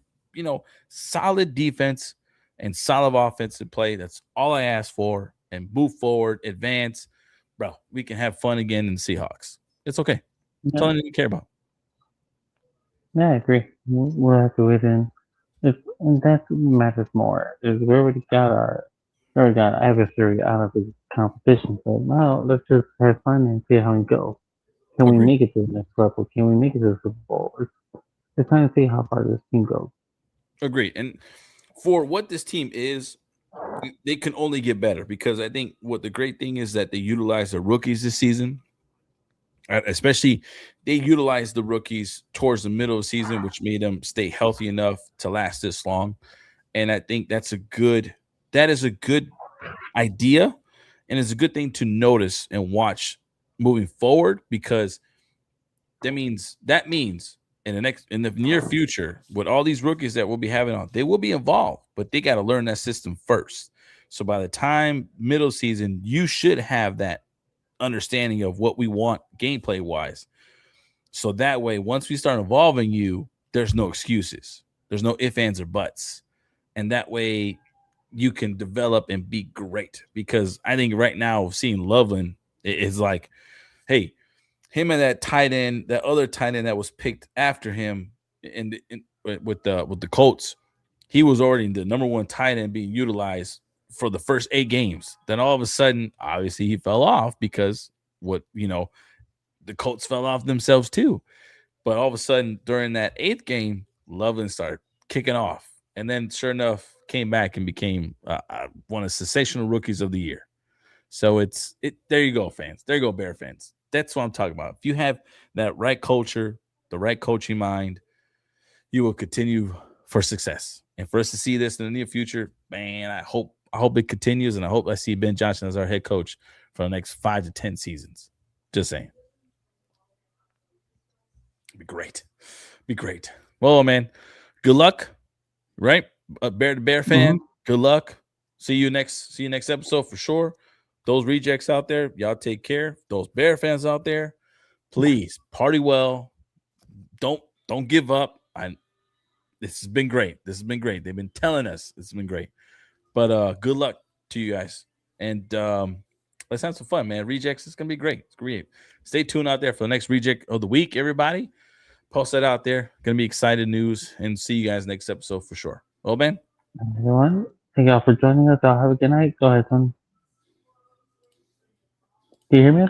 solid defense and solid offensive play. That's all I ask for. And move forward, advance. Bro, we can have fun again in the Seahawks. It's okay. That's Yeah, all I need to care about. yeah, I agree. We'll have to wait in. And that's what matters more. Is we already got our adversary out of the competition. So now let's just have fun and see how it goes. Can we Agreed. make it to the next level? Can we make it to the Super Bowl? It's time to see how far this team goes. Agreed. And for what this team is, they can only get better because I think what the great thing is that they utilize the rookies this season. Especially, they utilized the rookies towards the middle of the season, which made them stay healthy enough to last this long. And I think that is a good idea, and it's a good thing to notice and watch moving forward because that means in the near future, with all these rookies that we'll be having on, they will be involved, but they got to learn that system first. So by the time middle season, you should have that understanding of what we want gameplay wise. So that way, once we start involving you, there's no excuses. There's no ifs, ands, or buts. And that way you can develop and be great. Because I think right now, seeing Loveland is like, hey, him and that tight end, that other tight end that was picked after him with the Colts, he was already the number one tight end being utilized for the first 8 games. Then all of a sudden, obviously, he fell off because the Colts fell off themselves too. But all of a sudden, during that 8th game, Loveland started kicking off, and then sure enough, came back and became one of the sensational rookies of the year. So there you go, fans. There you go, Bear fans. That's what I'm talking about. If you have that right culture, the right coaching mind, you will continue for success. And for us to see this in the near future, man, I hope it continues, and I hope I see Ben Johnson as our head coach for the next 5 to 10 seasons. Just saying. Be great. Be great. Well, man, good luck. Right? Bear to Bear fan, Mhm. good luck. See you next episode for sure. Those rejects out there, y'all take care. Those Bear fans out there, please party well. Don't give up. This has been great. This has been great. They've been telling us it's been great. But good luck to you guys. And let's have some fun, man. Rejects, it's gonna be great. It's great. Stay tuned out there for the next reject of the week, everybody. Post that out there. Gonna be excited news, and see you guys next episode for sure. Well, man. Everyone, thank y'all for joining us. Y'all have a good night. Go ahead, Tony. Do you hear me?